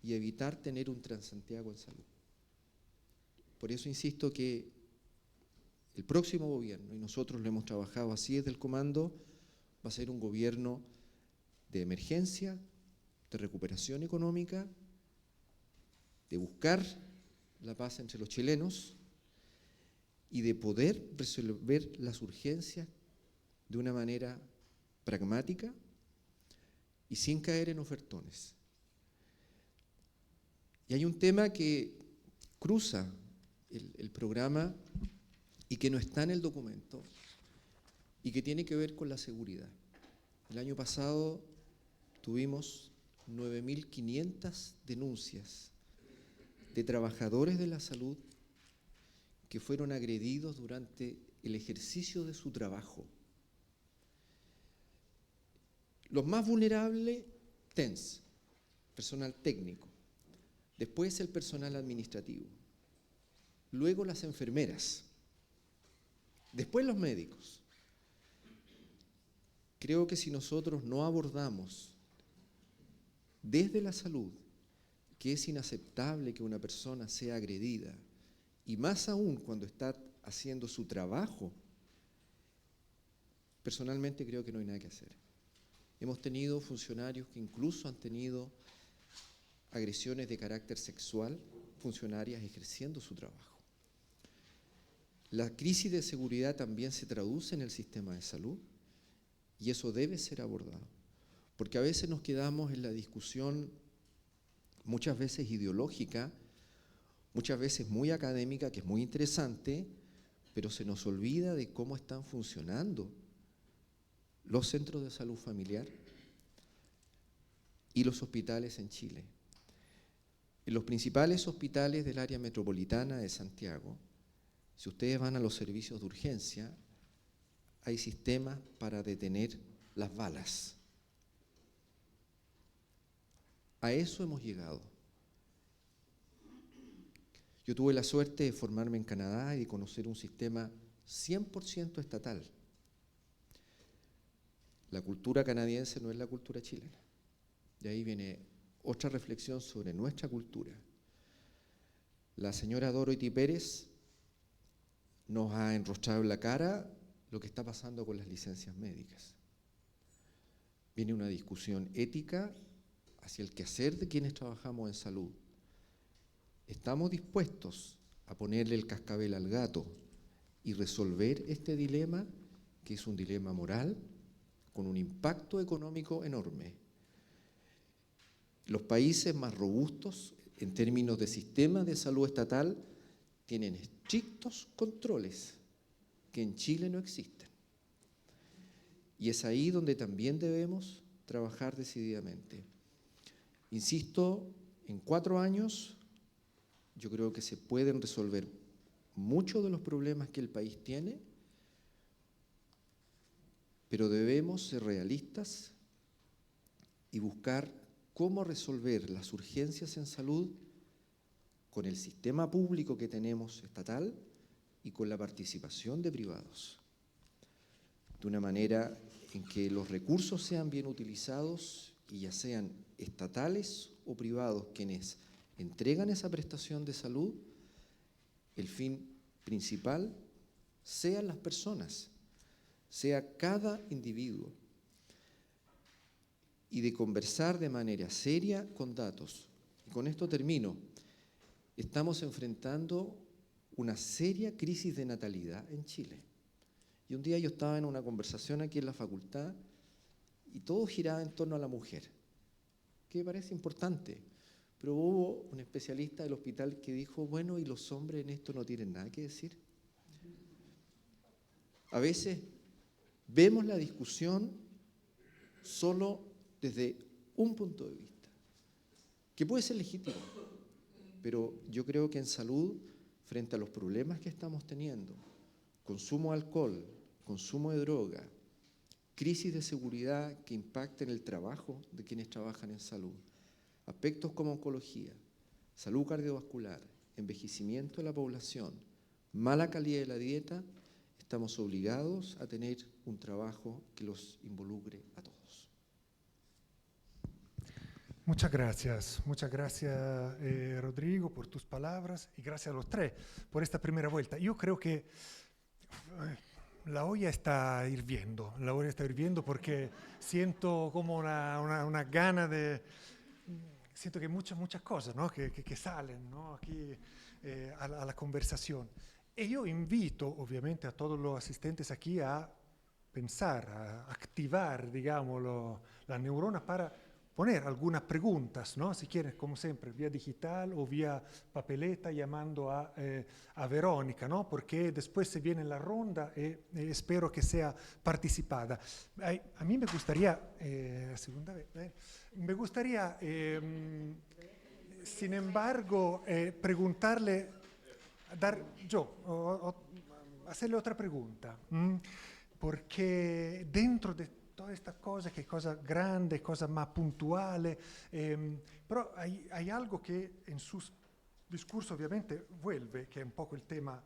y evitar tener un Transantiago en salud. Por eso insisto que el próximo gobierno, y nosotros lo hemos trabajado así desde el comando, va a ser un gobierno de emergencia, de recuperación económica, de buscar la paz entre los chilenos y de poder resolver las urgencias de una manera pragmática y sin caer en ofertones. Y hay un tema que cruza el programa y que no está en el documento y que tiene que ver con la seguridad. El año pasado tuvimos 9.500 denuncias de trabajadores de la salud que fueron agredidos durante el ejercicio de su trabajo. Los más vulnerables, TENS, personal técnico. Después el personal administrativo. Luego las enfermeras. Después los médicos. creo que si nosotros no abordamos desde la salud que es inaceptable que una persona sea agredida, y más aún cuando está haciendo su trabajo, personalmente creo que no hay nada que hacer. Hemos tenido funcionarios que incluso han tenido agresiones de carácter sexual, funcionarias ejerciendo su trabajo. La crisis de seguridad también se traduce en el sistema de salud y eso debe ser abordado, porque a veces nos quedamos en la discusión muchas veces ideológica, muchas veces muy académica, que es muy interesante, pero se nos olvida de cómo están funcionando los centros de salud familiar y los hospitales en Chile. En los principales hospitales del área metropolitana de Santiago, si ustedes van a los servicios de urgencia, hay sistemas para detener las balas. A eso hemos llegado. Yo tuve la suerte de formarme en Canadá y de conocer un sistema 100% estatal. La cultura canadiense no es la cultura chilena. De ahí viene otra reflexión sobre nuestra cultura. La señora Dorothy Pérez nos ha enrostrado en la cara lo que está pasando con las licencias médicas. Viene una discusión ética hacia el quehacer de quienes trabajamos en salud. ¿Estamos dispuestos a ponerle el cascabel al gato y resolver este dilema, que es un dilema moral, con un impacto económico enorme? Los países más robustos, en términos de sistema de salud estatal, tienen estrictos controles que en Chile no existen. Y es ahí donde también debemos trabajar decididamente. Insisto, en 4 años yo creo que se pueden resolver muchos de los problemas que el país tiene, pero debemos ser realistas y buscar cómo resolver las urgencias en salud con el sistema público que tenemos estatal y con la participación de privados, de una manera en que los recursos sean bien utilizados y ya sean estatales o privados quienes entregan esa prestación de salud, el fin principal sean las personas, sea cada individuo, y de conversar de manera seria con datos. Y con esto termino. Estamos enfrentando una seria crisis de natalidad en Chile. Y un día yo estaba en una conversación aquí en la facultad y todo giraba en torno a la mujer, que me parece importante. Pero hubo un especialista del hospital que dijo, bueno, ¿y los hombres en esto no tienen nada que decir? A veces vemos la discusión solo desde un punto de vista, que puede ser legítimo, pero yo creo que en salud, frente a los problemas que estamos teniendo, consumo de alcohol, consumo de droga, crisis de seguridad que impacta en el trabajo de quienes trabajan en salud, aspectos como oncología, salud cardiovascular, envejecimiento de la población, mala calidad de la dieta, estamos obligados a tener un trabajo que los involucre a todos. Muchas gracias Rodrigo por tus palabras y gracias a los tres por esta primera vuelta. Yo creo que la olla está hirviendo porque siento como una gana de... Siento que muchas cosas, ¿no? que salen, ¿no? aquí a la conversación. Y yo invito obviamente a todos los asistentes aquí a pensar, a activar, digamos, la neurona para poner algunas preguntas, ¿no? Si quieren, como siempre, vía digital o vía papeleta, llamando a Verónica, ¿no? Porque después se viene la ronda y espero que sea participada. A mí me gustaría, sin embargo, preguntarle, hacerle otra pregunta, porque dentro de todas estas cosas, que es cosa grande, cosa más puntual, pero hay algo que en sus discursos obviamente vuelve, que es un poco el tema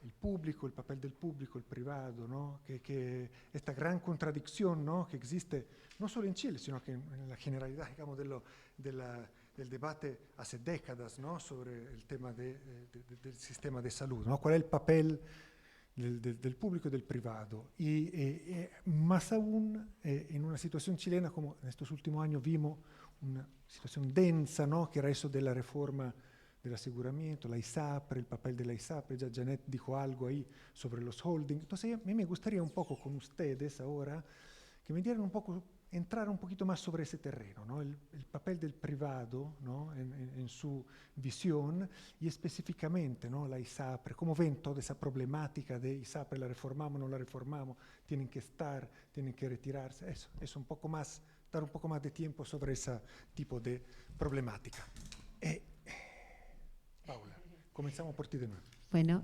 el público, el papel del público, el privado, ¿no? Que esta gran contradicción, ¿no? Que existe no solo en Chile, sino que en la generalidad, digamos, del debate hace décadas, ¿no? Sobre el tema del sistema de salud, ¿no? ¿Cuál es el papel del público y del privado? Y más aún en una situación chilena como en estos últimos años vimos una situación densa, ¿no? Que era eso de la reforma del aseguramiento, la ISAPRE, el papel de la ISAPRE, ya Janet dijo algo ahí sobre los holdings. Entonces a mí me gustaría un poco con ustedes ahora que me dieran un poco, entrar un poquito más sobre ese terreno, ¿no? El papel del privado, ¿no? en su visión y específicamente, ¿no? La ISAPRE, cómo ven toda esa problemática de ISAPRE, la reformamos, no la reformamos, tienen que estar, tienen que retirarse, eso un poco más, dar un poco más de tiempo sobre ese tipo de problemática. Paula, comenzamos por ti de nuevo. Bueno,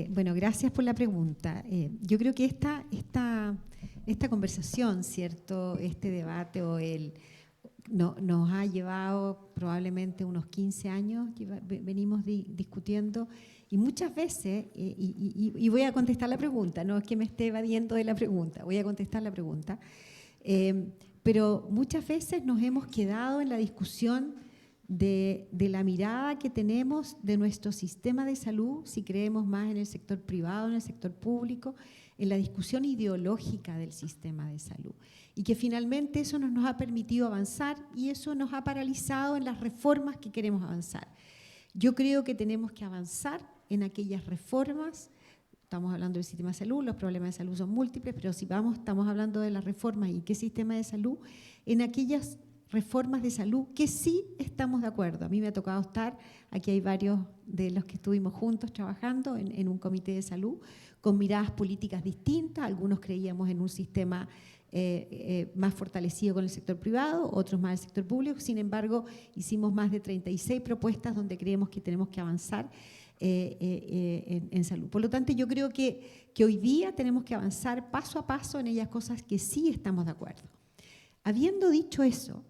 bueno, gracias por la pregunta. Yo creo que esta conversación, ¿cierto? Este debate nos ha llevado probablemente unos 15 años, venimos discutiendo, y muchas veces, y voy a contestar la pregunta, no es que me esté evadiendo de la pregunta, voy a contestar la pregunta, pero muchas veces nos hemos quedado en la discusión de la mirada que tenemos de nuestro sistema de salud, si creemos más en el sector privado, en el sector público, en la discusión ideológica del sistema de salud. Y que finalmente eso no nos ha permitido avanzar y eso nos ha paralizado en las reformas que queremos avanzar. Yo creo que tenemos que avanzar en aquellas reformas. Estamos hablando del sistema de salud, los problemas de salud son múltiples, pero si estamos hablando de las reformas y qué sistema de salud, en aquellas reformas de salud que sí estamos de acuerdo. A mí me ha tocado estar, aquí hay varios de los que estuvimos juntos trabajando en un comité de salud, con miradas políticas distintas, algunos creíamos en un sistema más fortalecido con el sector privado, otros más del sector público, sin embargo hicimos más de 36 propuestas donde creemos que tenemos que avanzar en salud. Por lo tanto, yo creo que hoy día tenemos que avanzar paso a paso en aquellas cosas que sí estamos de acuerdo. Habiendo dicho eso,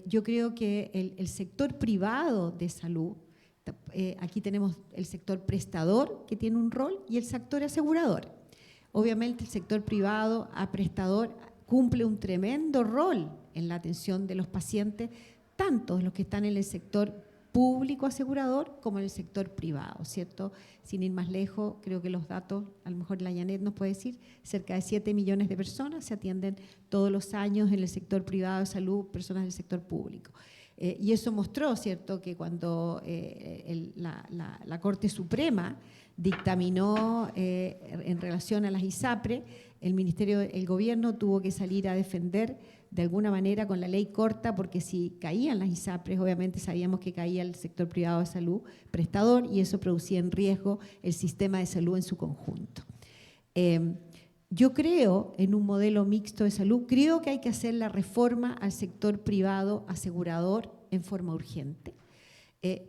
yo creo que el sector privado de salud, aquí tenemos el sector prestador que tiene un rol y el sector asegurador. Obviamente el sector privado a prestador cumple un tremendo rol en la atención de los pacientes, tanto los que están en el sector público asegurador como en el sector privado, ¿cierto? Sin ir más lejos, creo que los datos, a lo mejor la Janet nos puede decir, cerca de 7 millones de personas se atienden todos los años en el sector privado de salud, personas del sector público. Y eso mostró, ¿cierto?, que cuando la Corte Suprema dictaminó en relación a las ISAPRE, el gobierno tuvo que salir a defender de alguna manera con la ley corta, porque si caían las ISAPRES, obviamente sabíamos que caía el sector privado de salud prestador y eso producía en riesgo el sistema de salud en su conjunto. Yo creo en un modelo mixto de salud, creo que hay que hacer la reforma al sector privado asegurador en forma urgente,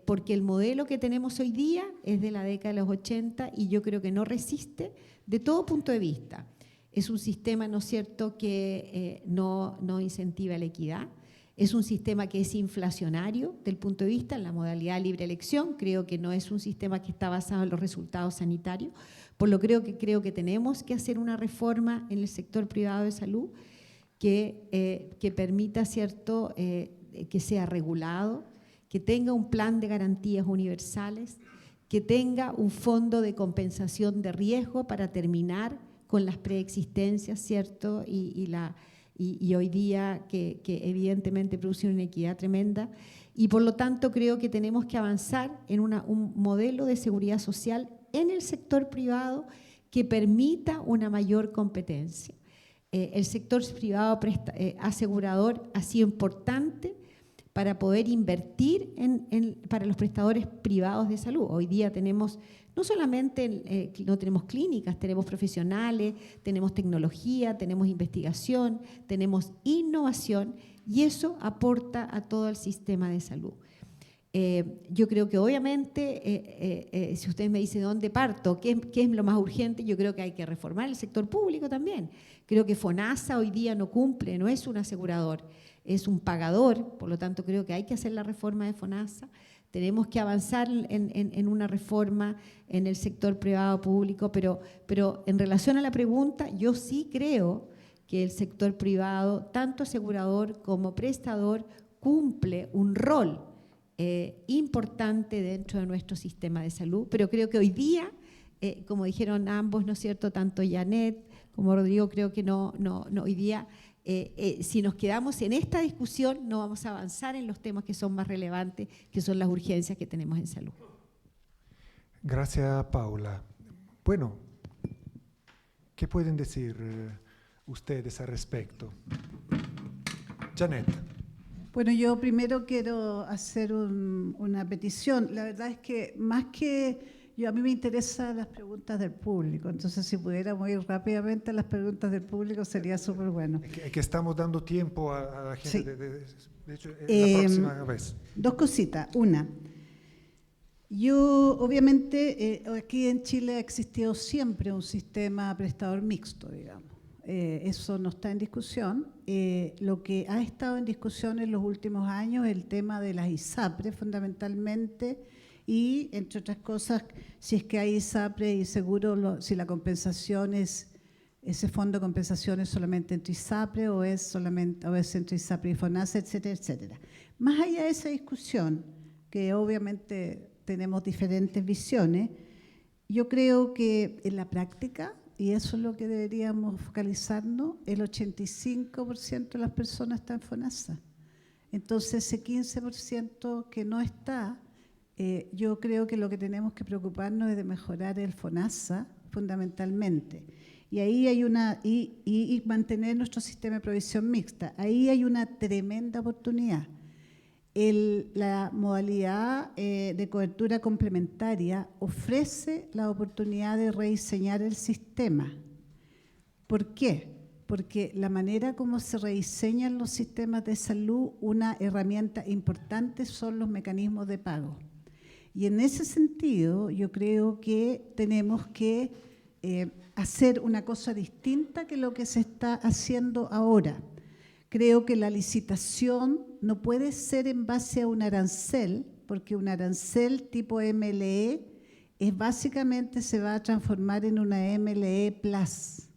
porque el modelo que tenemos hoy día es de la década de los 80 y yo creo que no resiste de todo punto de vista. Es un sistema, ¿no es cierto?, que no incentiva la equidad. Es un sistema que es inflacionario del punto de vista en la modalidad de libre elección. Creo que no es un sistema que está basado en los resultados sanitarios. Por lo creo que tenemos que hacer una reforma en el sector privado de salud que permita, ¿cierto?, que sea regulado, que tenga un plan de garantías universales, que tenga un fondo de compensación de riesgo para terminar con las preexistencias, ¿cierto? Y hoy día que evidentemente produce una inequidad tremenda. Y por lo tanto creo que tenemos que avanzar en un modelo de seguridad social en el sector privado que permita una mayor competencia. El sector privado asegurador ha sido importante para poder invertir para los prestadores privados de salud. Hoy día tenemos, no solamente no tenemos clínicas, tenemos profesionales, tenemos tecnología, tenemos investigación, tenemos innovación y eso aporta a todo el sistema de salud. Yo creo que obviamente, si ustedes me dicen de dónde parto, ¿qué es lo más urgente? Yo creo que hay que reformar el sector público también. Creo que FONASA hoy día no cumple, no es un asegurador, es un pagador, por lo tanto creo que hay que hacer la reforma de FONASA. tenemos que avanzar en una reforma en el sector privado público, pero en relación a la pregunta, yo sí creo que el sector privado, tanto asegurador como prestador, cumple un rol importante dentro de nuestro sistema de salud, pero creo que hoy día, como dijeron ambos, ¿no es cierto?, tanto Janet como Rodrigo, creo que no hoy día, si nos quedamos en esta discusión, no vamos a avanzar en los temas que son más relevantes, que son las urgencias que tenemos en salud. Gracias, Paula. Bueno, ¿qué pueden decir ustedes al respecto? Janet. Bueno, yo primero quiero hacer una petición. La verdad es que más que a mí me interesan las preguntas del público, entonces si pudiéramos ir rápidamente a las preguntas del público sería súper bueno. Es que estamos dando tiempo a la gente, Sí. de hecho, la próxima vez. Dos cositas. Una, yo obviamente aquí en Chile ha existido siempre un sistema prestador mixto, digamos. Eso no está en discusión. Lo que ha estado en discusión en los últimos años es el tema de las ISAPRES fundamentalmente, y entre otras cosas, si es que hay ISAPRE y seguro, si la compensación es, ese fondo de compensación es solamente entre ISAPRE o es entre ISAPRE y FONASA, etcétera, etcétera. Más allá de esa discusión, que obviamente tenemos diferentes visiones, yo creo que en la práctica, y eso es lo que deberíamos focalizarnos, el 85% de las personas está en FONASA. Entonces ese 15% que no está, yo creo que lo que tenemos que preocuparnos es de mejorar el FONASA fundamentalmente. Y ahí hay y mantener nuestro sistema de provisión mixta. Ahí hay una tremenda oportunidad. La modalidad de cobertura complementaria ofrece la oportunidad de rediseñar el sistema. ¿Por qué? Porque la manera como se rediseñan los sistemas de salud, una herramienta importante son los mecanismos de pago. Y en ese sentido, yo creo que tenemos que hacer una cosa distinta que lo que se está haciendo ahora. Creo que la licitación no puede ser en base a un arancel, porque un arancel tipo MLE básicamente se va a transformar en una MLE Plus.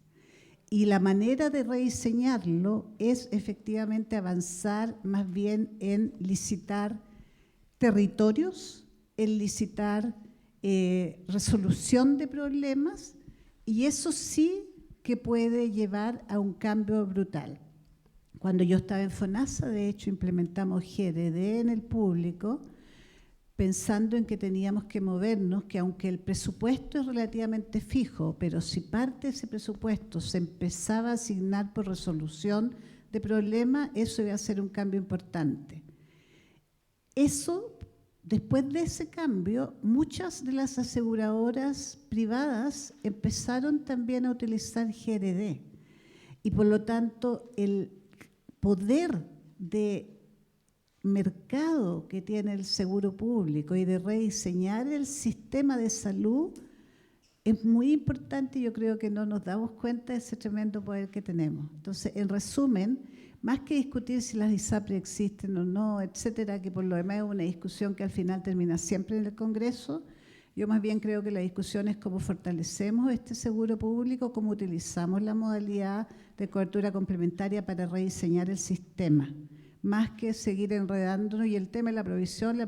Y la manera de rediseñarlo es efectivamente avanzar más bien en licitar territorios, en licitar resolución de problemas, y eso sí que puede llevar a un cambio brutal. Cuando yo estaba en FONASA, de hecho, implementamos GRD en el público, pensando en que teníamos que movernos, que aunque el presupuesto es relativamente fijo, pero si parte de ese presupuesto se empezaba a asignar por resolución de problemas, eso iba a ser un cambio importante. Eso, después de ese cambio, muchas de las aseguradoras privadas empezaron también a utilizar GRD, y por lo tanto el poder de mercado que tiene el seguro público y de rediseñar el sistema de salud es muy importante, y yo creo que no nos damos cuenta de ese tremendo poder que tenemos. Entonces, en resumen, más que discutir si las ISAPRE existen o no, etcétera, que por lo demás es una discusión que al final termina siempre en el Congreso, yo más bien creo que la discusión es cómo fortalecemos este seguro público, cómo utilizamos la modalidad de cobertura complementaria para rediseñar el sistema, más que seguir enredándonos. Y el tema de la provisión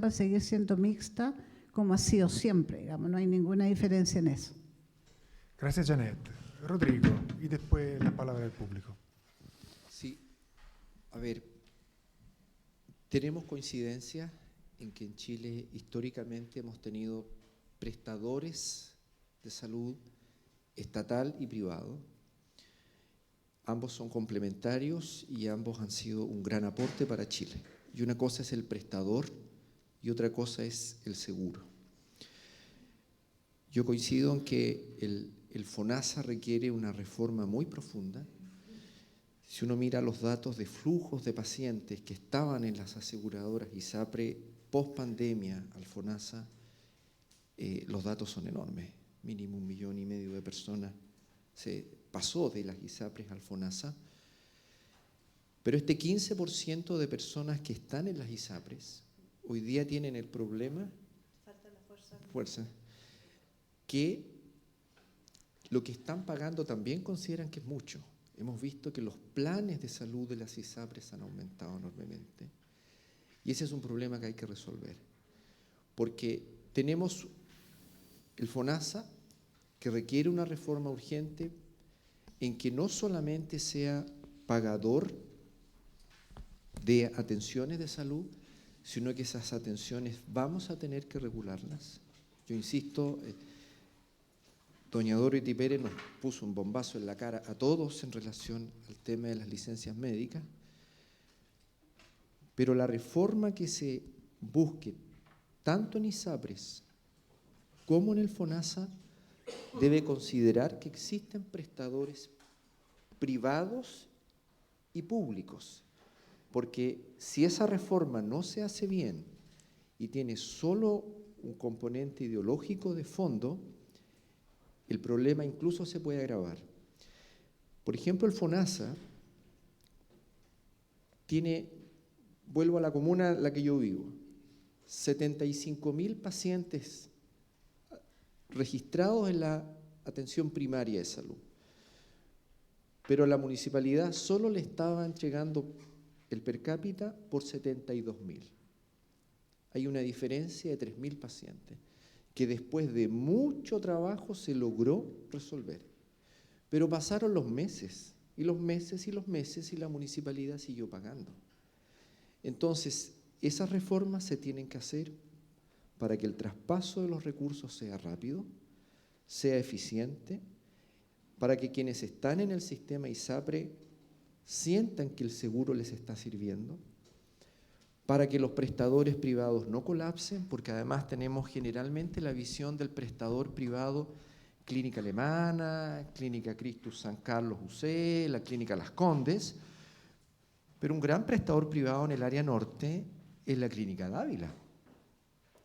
va a seguir siendo mixta como ha sido siempre, digamos, no hay ninguna diferencia en eso. Gracias, Janet. Rodrigo, y después la palabra del público. Sí, a ver, tenemos coincidencia en que en Chile históricamente hemos tenido prestadores de salud estatal y privado. Ambos son complementarios y ambos han sido un gran aporte para Chile. Y una cosa es el prestador y otra cosa es el seguro. Yo coincido en que el FONASA requiere una reforma muy profunda. Si uno mira los datos de flujos de pacientes que estaban en las aseguradoras ISAPRE post pandemia al FONASA, los datos son enormes. Mínimo 1,5 millones de personas se pasó de las ISAPRES al FONASA. Pero este 15% de personas que están en las ISAPRES hoy día tienen el problema, fuerza, que lo que están pagando también consideran que es mucho. Hemos visto que los planes de salud de las ISAPRES han aumentado enormemente. Y ese es un problema que hay que resolver. Porque tenemos el FONASA, que requiere una reforma urgente en que no solamente sea pagador de atenciones de salud, sino que esas atenciones vamos a tener que regularlas. Yo insisto, doña Dorothy Pérez nos puso un bombazo en la cara a todos en relación al tema de las licencias médicas, pero la reforma que se busque tanto en ISAPRES como en el FONASA debe considerar que existen prestadores privados y públicos, porque si esa reforma no se hace bien y tiene solo un componente ideológico de fondo, el problema incluso se puede agravar. Por ejemplo, el FONASA tiene, vuelvo a la comuna en la que yo vivo, 75.000 pacientes registrados en la atención primaria de salud. Pero a la municipalidad solo le estaban llegando el per cápita por 72.000. Hay una diferencia de 3.000 pacientes que después de mucho trabajo se logró resolver. Pero pasaron los meses, y los meses, y los meses, y la municipalidad siguió pagando. Entonces, esas reformas se tienen que hacer para que el traspaso de los recursos sea rápido, sea eficiente, para que quienes están en el sistema ISAPRE sientan que el seguro les está sirviendo, para que los prestadores privados no colapsen, porque además tenemos generalmente la visión del prestador privado, Clínica Alemana, Clínica Christus San Carlos UC, la Clínica Las Condes, pero un gran prestador privado en el área norte es la Clínica Dávila.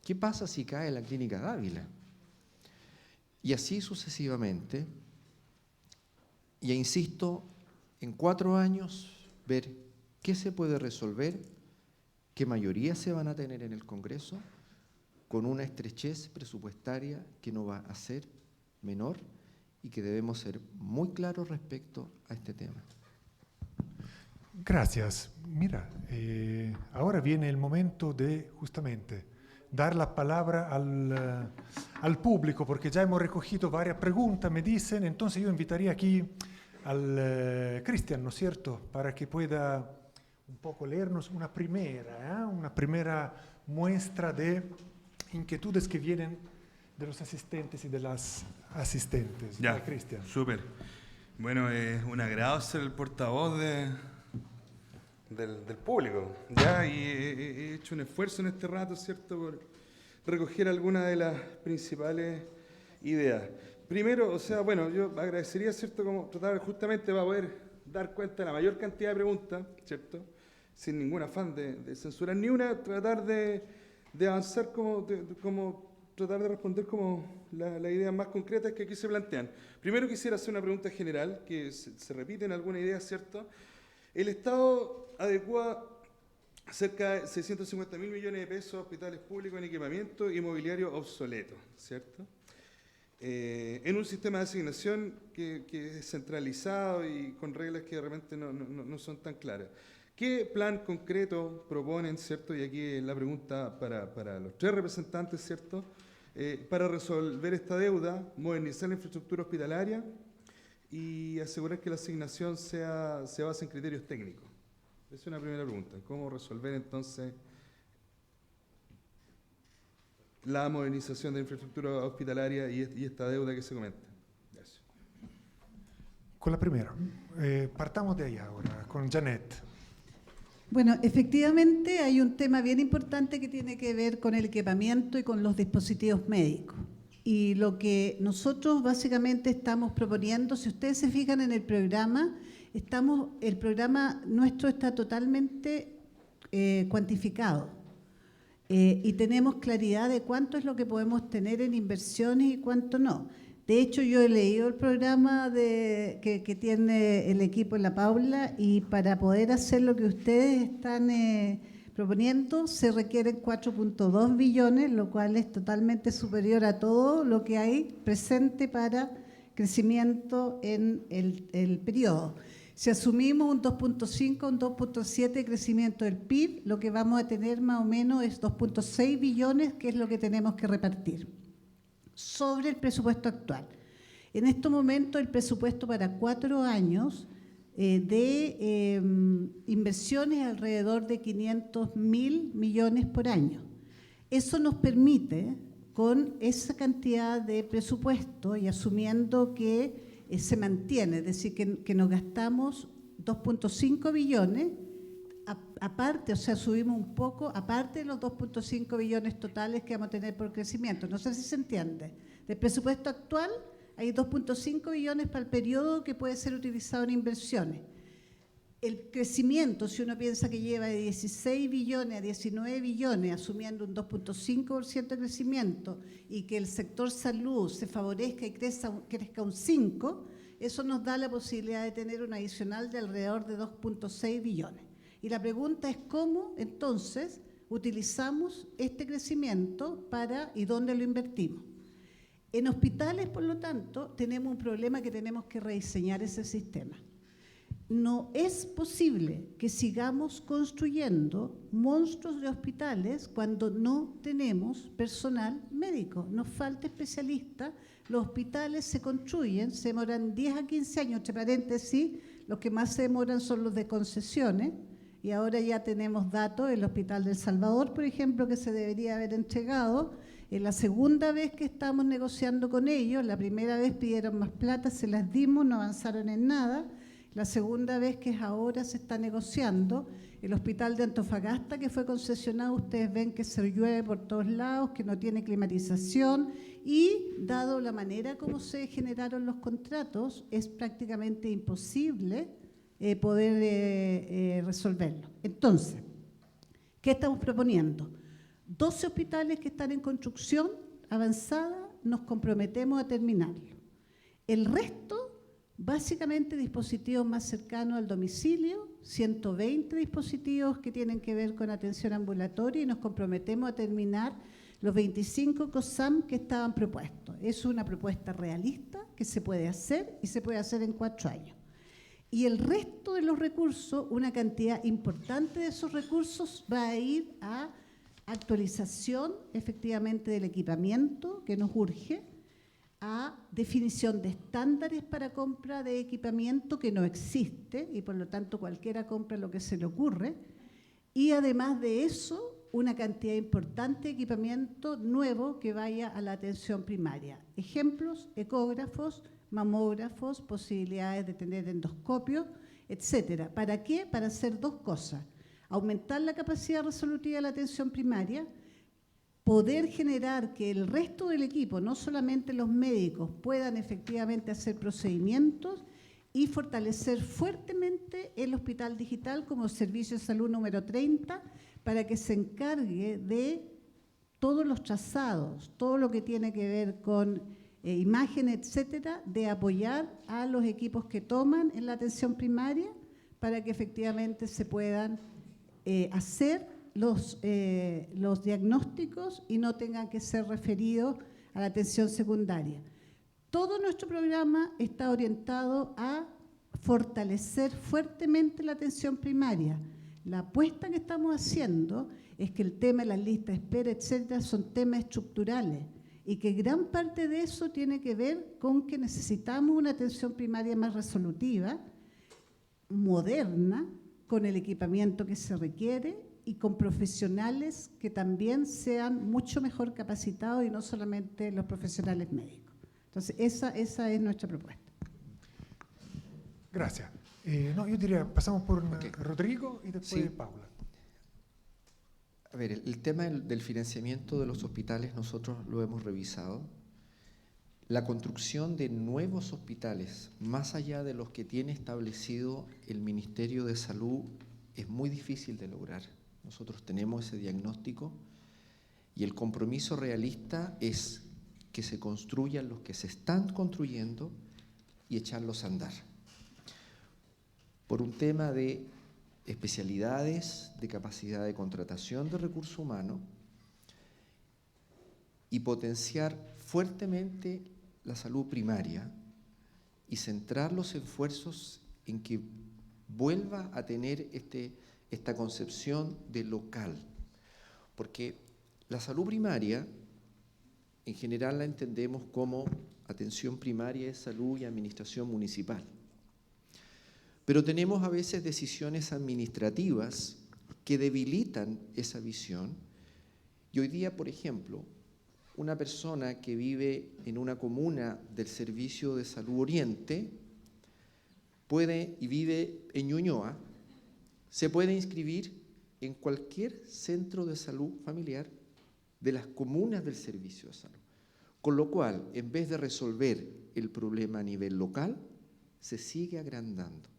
¿Qué pasa si cae la Clínica Dávila? Y así sucesivamente. Y insisto, en 4 años, ver qué se puede resolver, qué mayoría se van a tener en el Congreso, con una estrechez presupuestaria que no va a ser menor y que debemos ser muy claros respecto a este tema. Gracias. Mira, ahora viene el momento de justamente dar la palabra al público, porque ya hemos recogido varias preguntas, me dicen, entonces yo invitaría aquí al Cristian, ¿no es cierto?, para que pueda un poco leernos una primera muestra de inquietudes que vienen de los asistentes y de las asistentes. Ya, Cristian. súper. Bueno, es un agrado ser el portavoz del público, ¿ya? Y he hecho un esfuerzo en este rato, ¿cierto?, por recoger algunas de las principales ideas. Primero, o sea, bueno, yo agradecería, ¿cierto?, como tratar justamente para poder dar cuenta de la mayor cantidad de preguntas, ¿cierto?, sin ningún afán de censurar ni una, tratar de avanzar como tratar de responder como las ideas más concretas que aquí se plantean. Primero quisiera hacer una pregunta general, que se repite en alguna idea, ¿cierto? El Estado adecua cerca de 650.000 millones de pesos a hospitales públicos en equipamiento y mobiliario obsoleto, ¿cierto? En un sistema de asignación que es centralizado y con reglas que de repente no son tan claras. ¿Qué plan concreto proponen, ¿cierto? Y aquí es la pregunta para los 3 representantes, ¿cierto? Para resolver esta deuda, modernizar la infraestructura hospitalaria y asegurar que la asignación se base en criterios técnicos. Esa es una primera pregunta. ¿Cómo resolver entonces la modernización de la infraestructura hospitalaria y esta deuda que se comenta? Gracias. Con la primera. Partamos de ahí ahora, con Janet. Bueno, efectivamente hay un tema bien importante que tiene que ver con el equipamiento y con los dispositivos médicos. Y lo que nosotros básicamente estamos proponiendo, si ustedes se fijan en el programa, el programa nuestro está totalmente cuantificado. Y tenemos claridad de cuánto es lo que podemos tener en inversiones y cuánto no. De hecho, yo he leído el programa que tiene el equipo en La Paula y para poder hacer lo que ustedes están proponiendo, se requieren 4.2 billones, lo cual es totalmente superior a todo lo que hay presente para crecimiento en el periodo. Si asumimos un 2.5, un 2.7 de crecimiento del PIB, lo que vamos a tener más o menos es 2.6 billones, que es lo que tenemos que repartir sobre el presupuesto actual. En este momento el presupuesto para 4 años de inversiones alrededor de 500.000 millones por año. Eso nos permite, con esa cantidad de presupuesto y asumiendo que se mantiene, es decir, que nos gastamos 2.5 billones, aparte, o sea, subimos un poco, aparte de los 2.5 billones totales que vamos a tener por crecimiento. No sé si se entiende. Del presupuesto actual hay 2.5 billones para el periodo que puede ser utilizado en inversiones. El crecimiento, si uno piensa que lleva de 16 billones a 19 billones, asumiendo un 2.5% de crecimiento, y que el sector salud se favorezca y crezca un 5%, eso nos da la posibilidad de tener un adicional de alrededor de 2.6 billones. Y la pregunta es cómo, entonces, utilizamos este crecimiento y dónde lo invertimos. En hospitales, por lo tanto, tenemos un problema que tenemos que rediseñar ese sistema. No es posible que sigamos construyendo monstruos de hospitales cuando no tenemos personal médico. Nos falta especialistas. Los hospitales se construyen, se demoran 10 a 15 años, entre paréntesis, los que más se demoran son los de concesiones, y ahora ya tenemos datos, el Hospital del Salvador, por ejemplo, que se debería haber entregado. En la segunda vez que estamos negociando con ellos, la primera vez pidieron más plata, se las dimos, no avanzaron en nada. La segunda vez, que es ahora, se está negociando. El hospital de Antofagasta, que fue concesionado, ustedes ven que se llueve por todos lados, que no tiene climatización, y dado la manera como se generaron los contratos, es prácticamente imposible poder resolverlo. Entonces, ¿qué estamos proponiendo? 12 hospitales que están en construcción avanzada, nos comprometemos a terminarlo. El resto, básicamente dispositivos más cercanos al domicilio, 120 dispositivos que tienen que ver con atención ambulatoria, y nos comprometemos a terminar los 25 COSAM que estaban propuestos. Es una propuesta realista que se puede hacer, y se puede hacer en 4 años. Y el resto de los recursos, una cantidad importante de esos recursos, va a ir a actualización efectivamente del equipamiento que nos urge, a definición de estándares para compra de equipamiento que no existe, y por lo tanto cualquiera compra lo que se le ocurre, y además de eso una cantidad importante de equipamiento nuevo que vaya a la atención primaria. Ejemplos: ecógrafos, mamógrafos, posibilidades de tener endoscopios, etcétera. ¿Para qué? Para hacer 2 cosas: aumentar la capacidad resolutiva de la atención primaria, poder generar que el resto del equipo, no solamente los médicos, puedan efectivamente hacer procedimientos, y fortalecer fuertemente el hospital digital como servicio de salud número 30 para que se encargue de todos los trazados, todo lo que tiene que ver con imagen, etcétera, de apoyar a los equipos que toman en la atención primaria para que efectivamente se puedan hacer los diagnósticos y no tengan que ser referidos a la atención secundaria. Todo nuestro programa está orientado a fortalecer fuertemente la atención primaria. La apuesta que estamos haciendo es que el tema de las listas de espera, etcétera, son temas estructurales, y que gran parte de eso tiene que ver con que necesitamos una atención primaria más resolutiva, moderna, con el equipamiento que se requiere y con profesionales que también sean mucho mejor capacitados, y no solamente los profesionales médicos. Entonces, esa es nuestra propuesta. Gracias. No, yo diría, pasamos por Rodrigo y después Sí. Paula. A ver, el tema del financiamiento de los hospitales nosotros lo hemos revisado. La construcción de nuevos hospitales, más allá de los que tiene establecido el Ministerio de Salud, es muy difícil de lograr. Nosotros tenemos ese diagnóstico, y el compromiso realista es que se construyan los que se están construyendo y echarlos a andar. Por un tema de especialidades de capacidad de contratación de recursos humanos y potenciar fuertemente la salud primaria y centrar los esfuerzos en que vuelva a tener esta concepción de local. Porque la salud primaria, en general la entendemos como atención primaria de salud y administración municipal. Pero tenemos a veces decisiones administrativas que debilitan esa visión. Y hoy día, por ejemplo, una persona que vive en una comuna del Servicio de Salud Oriente y vive en Ñuñoa, se puede inscribir en cualquier centro de salud familiar de las comunas del Servicio de Salud. Con lo cual, en vez de resolver el problema a nivel local, se sigue agrandando.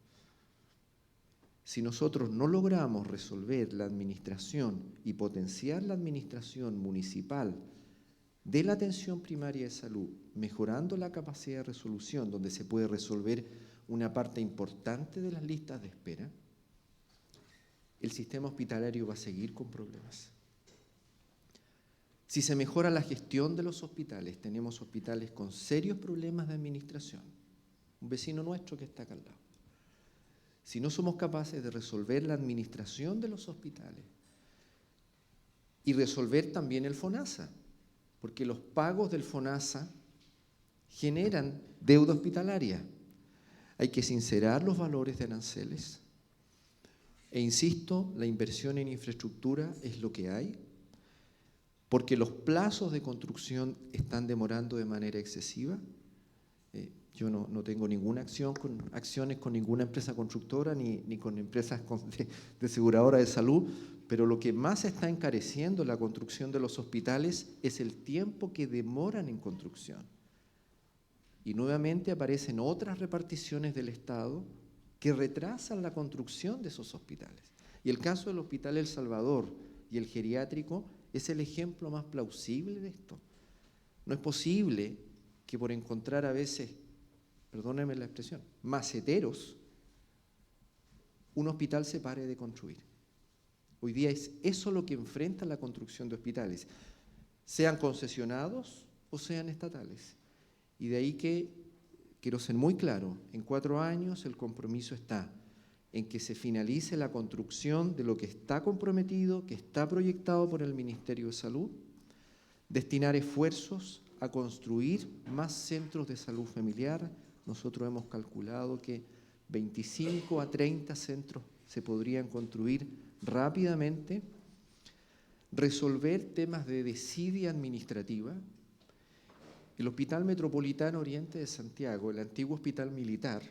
Si nosotros no logramos resolver la administración y potenciar la administración municipal de la atención primaria de salud, mejorando la capacidad de resolución, donde se puede resolver una parte importante de las listas de espera, el sistema hospitalario va a seguir con problemas. Si se mejora la gestión de los hospitales, tenemos hospitales con serios problemas de administración. Un vecino nuestro que está acá al lado. Si no somos capaces de resolver la administración de los hospitales y resolver también el FONASA, porque los pagos del FONASA generan deuda hospitalaria. Hay que sincerar los valores de aranceles. E insisto, la inversión en infraestructura es lo que hay, porque los plazos de construcción están demorando de manera excesiva. Yo no tengo ninguna acciones con ninguna empresa constructora ni con empresas de aseguradora de salud, pero lo que más está encareciendo la construcción de los hospitales es el tiempo que demoran en construcción. Y nuevamente aparecen otras reparticiones del Estado que retrasan la construcción de esos hospitales. Y el caso del Hospital El Salvador y el geriátrico es el ejemplo más plausible de esto. No es posible que por encontrar a veces, perdónenme la expresión, maceteros, un hospital se pare de construir. Hoy día es eso lo que enfrenta la construcción de hospitales, sean concesionados o sean estatales. Y de ahí que quiero ser muy claro, en 4 años el compromiso está en que se finalice la construcción de lo que está comprometido, que está proyectado por el Ministerio de Salud, destinar esfuerzos a construir más centros de salud familiar. Nosotros hemos calculado que 25 a 30 centros se podrían construir rápidamente, resolver temas de desidia administrativa. El Hospital Metropolitano Oriente de Santiago, el antiguo hospital militar,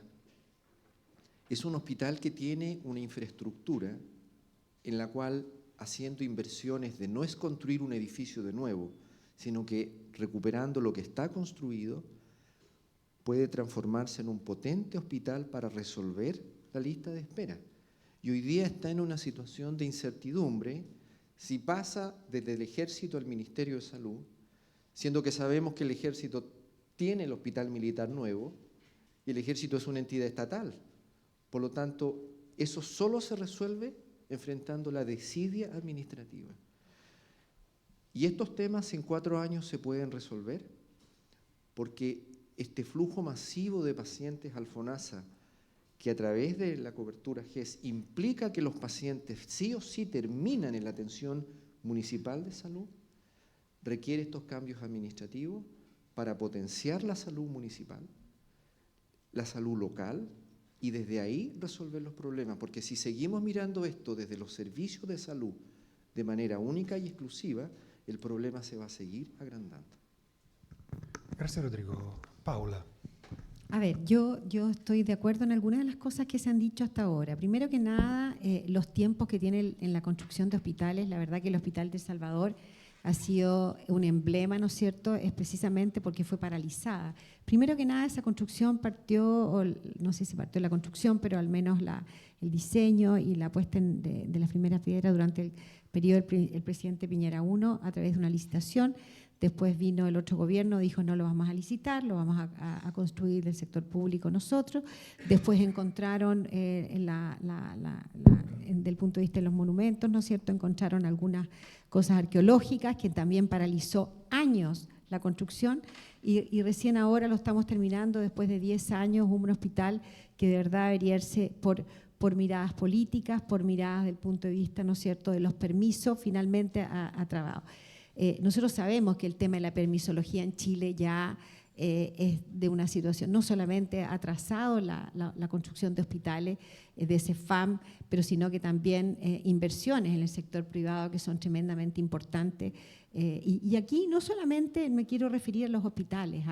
es un hospital que tiene una infraestructura en la cual, haciendo inversiones de no es construir un edificio de nuevo, sino que recuperando lo que está construido, puede transformarse en un potente hospital para resolver la lista de espera. Y hoy día está en una situación de incertidumbre si pasa desde el Ejército al Ministerio de Salud, siendo que sabemos que el Ejército tiene el hospital militar nuevo y el Ejército es una entidad estatal. Por lo tanto, eso solo se resuelve enfrentando la desidia administrativa. Y estos temas en 4 años se pueden resolver porque este flujo masivo de pacientes al FONASA, que a través de la cobertura GES implica que los pacientes sí o sí terminan en la atención municipal de salud, requiere estos cambios administrativos para potenciar la salud municipal, la salud local, y desde ahí resolver los problemas, porque si seguimos mirando esto desde los servicios de salud de manera única y exclusiva, el problema se va a seguir agrandando. Gracias, Rodrigo. Paula. A ver, yo estoy de acuerdo en algunas de las cosas que se han dicho hasta ahora. Primero que nada, los tiempos que tiene en la construcción de hospitales. La verdad que el Hospital de El Salvador ha sido un emblema, ¿no es cierto?, es precisamente porque fue paralizada. Primero que nada, esa construcción partió, o no sé si partió la construcción, pero al menos el diseño y la puesta de las primeras piedras durante el periodo del presidente Piñera I a través de una licitación. Después vino el otro gobierno, dijo no lo vamos a licitar, lo vamos a construir del sector público nosotros. Después encontraron, desde el punto de vista de los monumentos, ¿no es cierto?, encontraron algunas cosas arqueológicas que también paralizó años la construcción y recién ahora lo estamos terminando después de 10 años, un hospital que de verdad debería irse por miradas políticas, por miradas del punto de vista, ¿no es cierto?, de los permisos, finalmente ha trabado. Nosotros sabemos que el tema de la permisología en Chile ya es de una situación, no solamente ha atrasado la construcción de hospitales, de CEFAM, pero sino que también inversiones en el sector privado que son tremendamente importantes. Y aquí no solamente me quiero referir a los hospitales,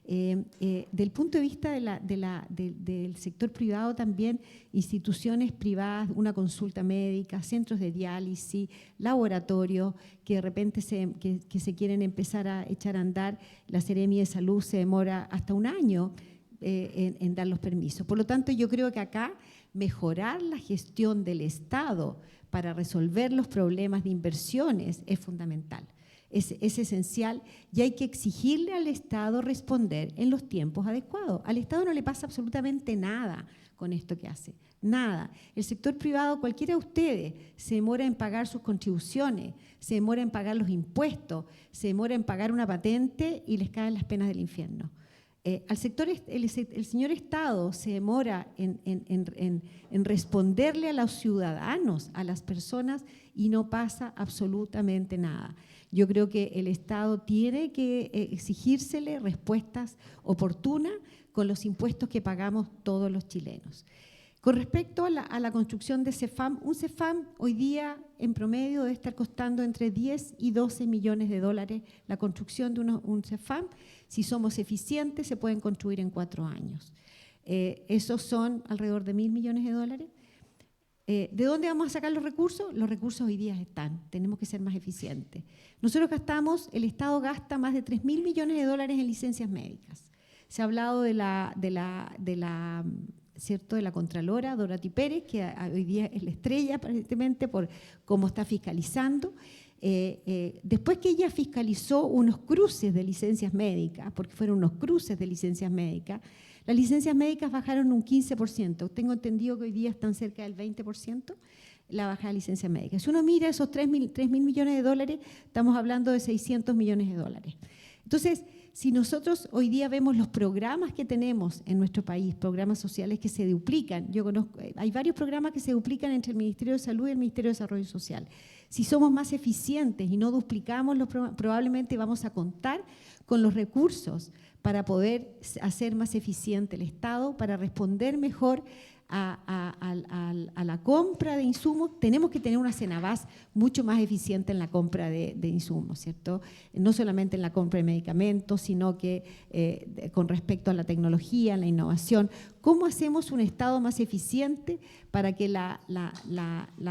del punto de vista del sector privado también, instituciones privadas, una consulta médica, centros de diálisis, laboratorios que de repente que se quieren empezar a echar a andar, la Seremi de Salud se demora hasta un año en dar los permisos. Por lo tanto, yo creo que acá mejorar la gestión del Estado para resolver los problemas de inversiones es fundamental. Es esencial y hay que exigirle al Estado responder en los tiempos adecuados. Al Estado no le pasa absolutamente nada con esto que hace, nada. El sector privado, cualquiera de ustedes, se demora en pagar sus contribuciones, se demora en pagar los impuestos, se demora en pagar una patente y les caen las penas del infierno. Al sector, el señor Estado se demora en responderle a los ciudadanos, a las personas, y no pasa absolutamente nada. Yo creo que el Estado tiene que exigírsele respuestas oportunas con los impuestos que pagamos todos los chilenos. Con respecto a la construcción de CEFAM, un CEFAM hoy día en promedio debe estar costando entre 10 y 12 millones de dólares la construcción de un CEFAM. Si somos eficientes, se pueden construir en 4 años. Esos son alrededor de 1.000 millones de dólares. ¿De dónde vamos a sacar los recursos? Los recursos hoy día están, tenemos que ser más eficientes. Nosotros el Estado gasta más de 3.000 millones de dólares en licencias médicas. Se ha hablado de la Contralora, Dorothy Pérez, que hoy día es la estrella aparentemente por cómo está fiscalizando. Después que ella fiscalizó unos cruces de licencias médicas, porque fueron unos cruces de licencias médicas, las licencias médicas bajaron un 15%. Tengo entendido que hoy día están cerca del 20% la bajada de licencias médicas. Si uno mira esos 3.000 millones de dólares, estamos hablando de 600 millones de dólares. Entonces, si nosotros hoy día vemos los programas que tenemos en nuestro país, programas sociales que se duplican, yo conozco, hay varios programas que se duplican entre el Ministerio de Salud y el Ministerio de Desarrollo Social. Si somos más eficientes y no duplicamos, probablemente vamos a contar con los recursos para poder hacer más eficiente el Estado, para responder mejor a la compra de insumos. Tenemos que tener una Cenabás mucho más eficiente en la compra de insumos, ¿cierto? No solamente en la compra de medicamentos, sino que con respecto a la tecnología, la innovación. ¿Cómo hacemos un Estado más eficiente para que la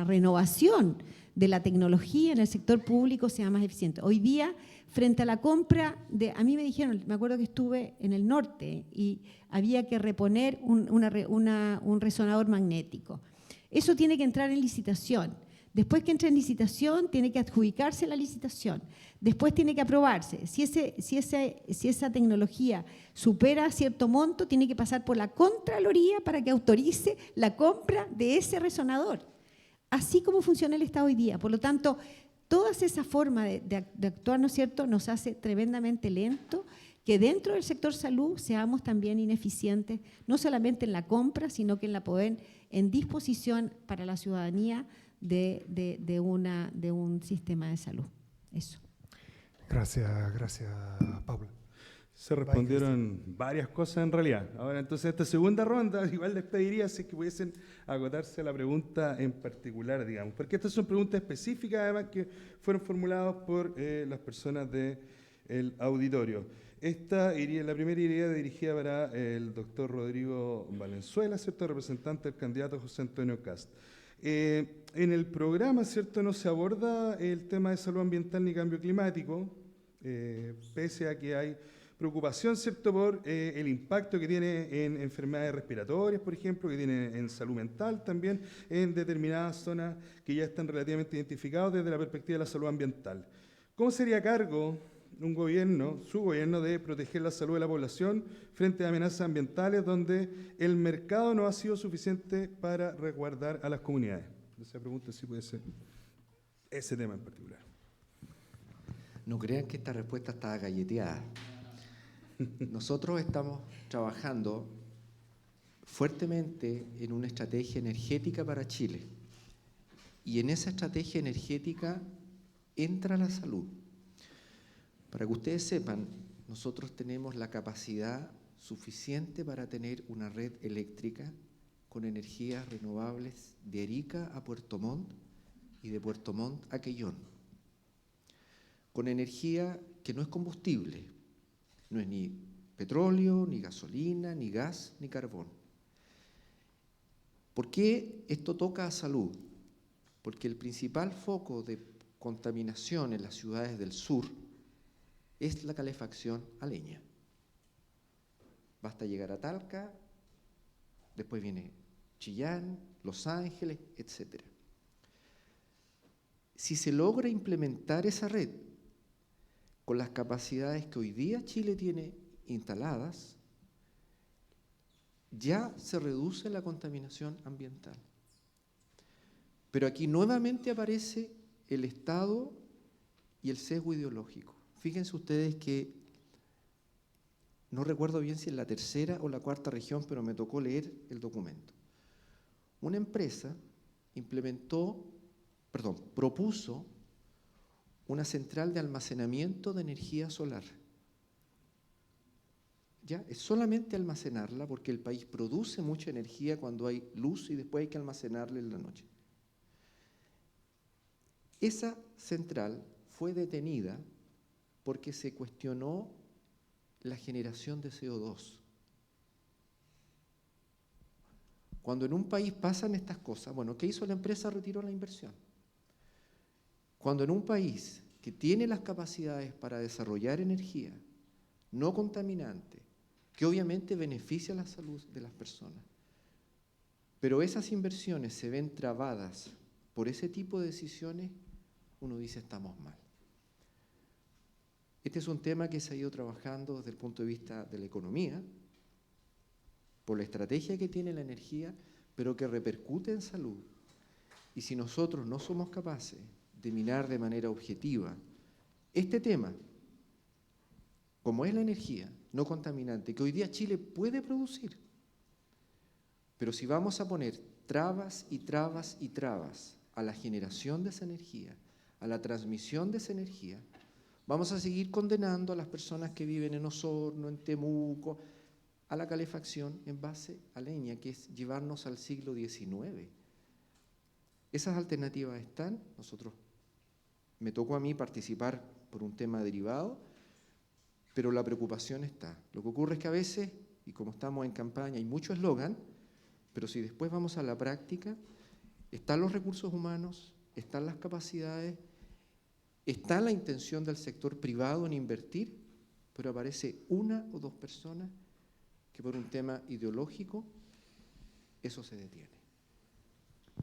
renovación de la tecnología en el sector público sea más eficiente? Hoy día, frente a la compra a mí me dijeron, me acuerdo que estuve en el norte y había que reponer un resonador magnético. Eso tiene que entrar en licitación. Después que entre en licitación, tiene que adjudicarse la licitación. Después tiene que aprobarse. Si esa tecnología supera cierto monto, tiene que pasar por la Contraloría para que autorice la compra de ese resonador. Así como funciona el Estado hoy día. Por lo tanto, toda esa forma de actuar, ¿no es cierto?, nos hace tremendamente lento, que dentro del sector salud seamos también ineficientes, no solamente en la compra, sino que en la poder en disposición para la ciudadanía de un sistema de salud. Eso. Gracias, Paula. Se respondieron varias cosas en realidad. Ahora, entonces, esta segunda ronda, igual les pediría si es que pudiesen agotarse a la pregunta en particular, digamos, porque estas son preguntas específicas, además, que fueron formuladas por las personas del auditorio. La primera iría dirigida para el doctor Rodrigo Valenzuela, ¿cierto?, representante del candidato José Antonio Kast. En el programa, ¿cierto?, no se aborda el tema de salud ambiental ni cambio climático, pese a que hay preocupación, ¿cierto?, por el impacto que tiene en enfermedades respiratorias, por ejemplo, que tiene en salud mental también, en determinadas zonas que ya están relativamente identificadas desde la perspectiva de la salud ambiental. ¿Cómo sería cargo su gobierno, de proteger la salud de la población frente a amenazas ambientales donde el mercado no ha sido suficiente para resguardar a las comunidades? Esa pregunta sí puede ser ese tema en particular. No crean que esta respuesta está galleteada. Nosotros estamos trabajando fuertemente en una estrategia energética para Chile. Y en esa estrategia energética entra la salud. Para que ustedes sepan, nosotros tenemos la capacidad suficiente para tener una red eléctrica con energías renovables de Arica a Puerto Montt y de Puerto Montt a Quellón, con energía que no es combustible, no es ni petróleo, ni gasolina, ni gas, ni carbón. ¿Por qué esto toca a salud? Porque el principal foco de contaminación en las ciudades del sur es la calefacción a leña. Basta llegar a Talca, después viene Chillán, Los Ángeles, etc. Si se logra implementar esa red con las capacidades que hoy día Chile tiene instaladas, ya se reduce la contaminación ambiental. Pero aquí nuevamente aparece el Estado y el sesgo ideológico. Fíjense ustedes que, no recuerdo bien si es la tercera o la cuarta región, pero me tocó leer el documento. Una empresa propuso una central de almacenamiento de energía solar. Ya, es solamente almacenarla porque el país produce mucha energía cuando hay luz y después hay que almacenarla en la noche. Esa central fue detenida porque se cuestionó la generación de CO2. Cuando en un país pasan estas cosas, bueno, ¿qué hizo la empresa? Retiró la inversión. Cuando en un país que tiene las capacidades para desarrollar energía no contaminante, que obviamente beneficia la salud de las personas, pero esas inversiones se ven trabadas por ese tipo de decisiones, uno dice estamos mal. Este es un tema que se ha ido trabajando desde el punto de vista de la economía, por la estrategia que tiene la energía, pero que repercute en salud. Y si nosotros no somos capaces de mirar de manera objetiva este tema, como es la energía no contaminante, que hoy día Chile puede producir, pero si vamos a poner trabas y trabas y trabas a la generación de esa energía, a la transmisión de esa energía, vamos a seguir condenando a las personas que viven en Osorno, en Temuco, a la calefacción en base a leña, que es llevarnos al siglo XIX. Esas alternativas están. Me tocó a mí participar por un tema derivado, pero la preocupación está. Lo que ocurre es que a veces, y como estamos en campaña, hay mucho eslogan, pero si después vamos a la práctica, están los recursos humanos, están las capacidades, está la intención del sector privado en invertir, pero aparece una o dos personas que por un tema ideológico eso se detiene.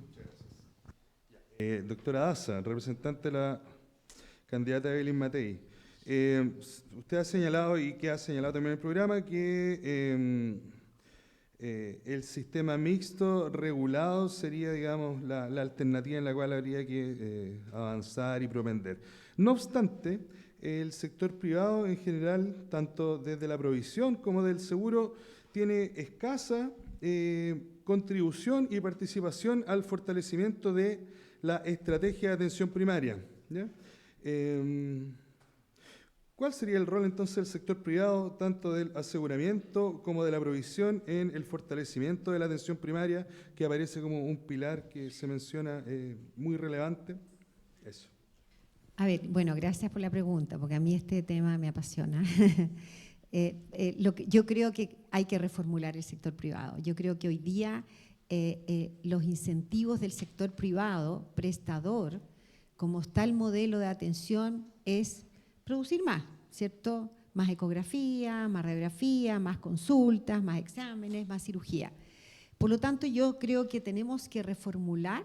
Muchas gracias. Doctora Daza, representante de la candidata Evelyn Matei. Usted ha señalado, y que ha señalado también en el programa, que el sistema mixto regulado sería, digamos, la alternativa en la cual habría que avanzar y propender. No obstante, el sector privado en general, tanto desde la provisión como del seguro, tiene escasa contribución y participación al fortalecimiento de la estrategia de atención primaria, ¿ya? ¿Cuál sería el rol entonces del sector privado, tanto del aseguramiento como de la provisión, en el fortalecimiento de la atención primaria, que aparece como un pilar que se menciona muy relevante? Eso. A ver, bueno, gracias por la pregunta, porque a mí este tema me apasiona. Yo creo que hay que reformular el sector privado. Yo creo que hoy día los incentivos del sector privado, prestador, como está el modelo de atención, es producir más, ¿cierto? Más ecografía, más radiografía, más consultas, más exámenes, más cirugía. Por lo tanto, yo creo que tenemos que reformular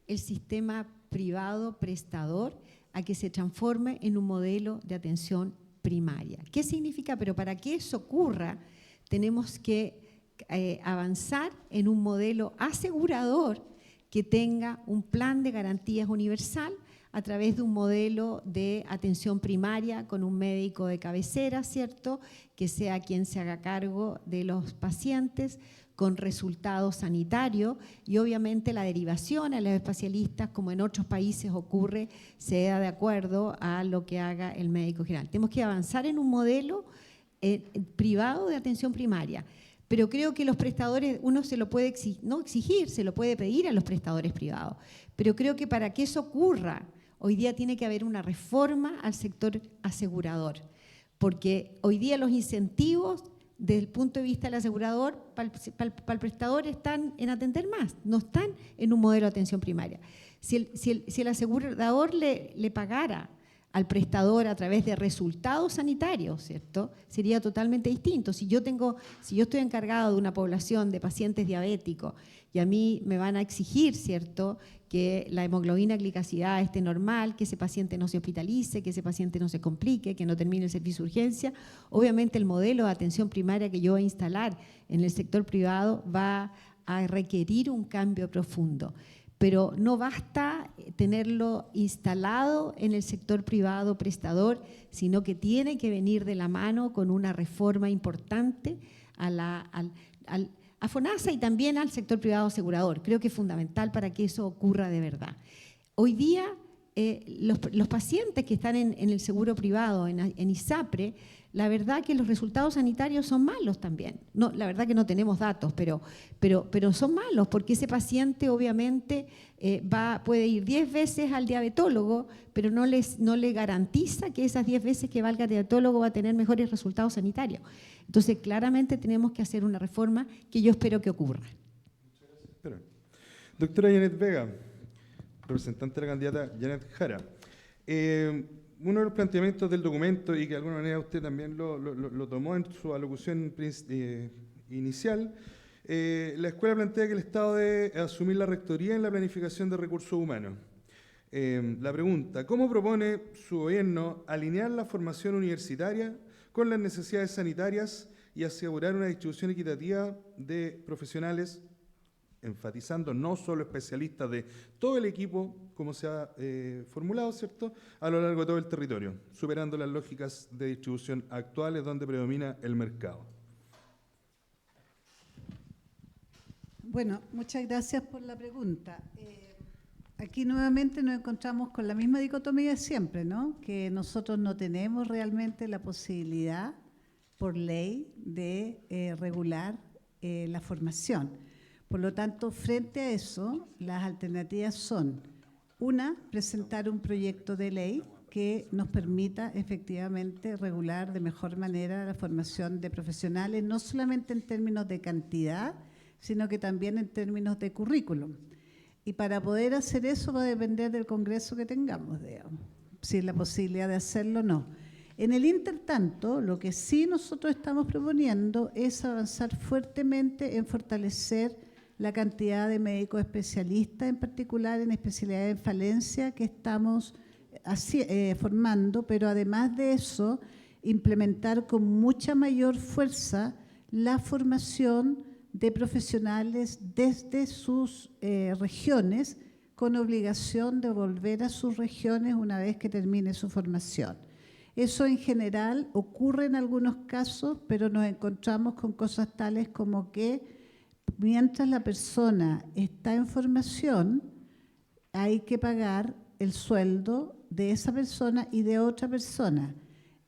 el sistema privado prestador a que se transforme en un modelo de atención primaria. ¿Qué significa? Pero para que eso ocurra, tenemos que avanzar en un modelo asegurador que tenga un plan de garantías universal a través de un modelo de atención primaria con un médico de cabecera, ¿cierto?, que sea quien se haga cargo de los pacientes con resultados sanitarios y obviamente la derivación a los especialistas, como en otros países ocurre, sea de acuerdo a lo que haga el médico general. Tenemos que avanzar en un modelo privado de atención primaria. Pero creo que los prestadores, uno se lo puede no exigir, se lo puede pedir a los prestadores privados. Pero creo que para que eso ocurra, hoy día tiene que haber una reforma al sector asegurador. Porque hoy día los incentivos, desde el punto de vista del asegurador, para el prestador están en atender más, no están en un modelo de atención primaria. Si el asegurador le pagara al prestador a través de resultados sanitarios, ¿cierto?, sería totalmente distinto. Si yo estoy encargado de una población de pacientes diabéticos y a mí me van a exigir, ¿cierto?, que la hemoglobina glicasidad esté normal, que ese paciente no se hospitalice, que ese paciente no se complique, que no termine el servicio de urgencia, obviamente el modelo de atención primaria que yo voy a instalar en el sector privado va a requerir un cambio profundo. Pero no basta tenerlo instalado en el sector privado prestador, sino que tiene que venir de la mano con una reforma importante a FONASA y también al sector privado asegurador. Creo que es fundamental para que eso ocurra de verdad. Hoy día, los pacientes que están en el seguro privado, en ISAPRE, la verdad que los resultados sanitarios son malos también. No, la verdad que no tenemos datos, pero son malos porque ese paciente obviamente puede ir 10 veces al diabetólogo, pero no le garantiza que esas 10 veces que valga el diabetólogo va a tener mejores resultados sanitarios. Entonces, claramente tenemos que hacer una reforma que yo espero que ocurra. Doctora Janet Vega, representante de la candidata Janet Jara. Uno de los planteamientos del documento, y que de alguna manera usted también lo tomó en su alocución inicial, la escuela plantea que el Estado debe asumir la rectoría en la planificación de recursos humanos. La pregunta, ¿cómo propone su gobierno alinear la formación universitaria con las necesidades sanitarias y asegurar una distribución equitativa de profesionales, enfatizando no solo especialistas de todo el equipo, como se ha formulado, ¿cierto?, a lo largo de todo el territorio, superando las lógicas de distribución actuales donde predomina el mercado? Bueno, muchas gracias por la pregunta. Aquí nuevamente nos encontramos con la misma dicotomía de siempre, ¿no?, que nosotros no tenemos realmente la posibilidad, por ley, de regular la formación. Por lo tanto, frente a eso, las alternativas son, una, presentar un proyecto de ley que nos permita efectivamente regular de mejor manera la formación de profesionales, no solamente en términos de cantidad, sino que también en términos de currículum. Y para poder hacer eso va a depender del Congreso que tengamos, digamos, si es la posibilidad de hacerlo o no. En el intertanto, lo que sí nosotros estamos proponiendo es avanzar fuertemente en fortalecer la cantidad de médicos especialistas, en particular en especialidades en falencia que estamos formando, pero además de eso, implementar con mucha mayor fuerza la formación de profesionales desde sus regiones, con obligación de volver a sus regiones una vez que termine su formación. Eso en general ocurre en algunos casos, pero nos encontramos con cosas tales como que mientras la persona está en formación, hay que pagar el sueldo de esa persona y de otra persona.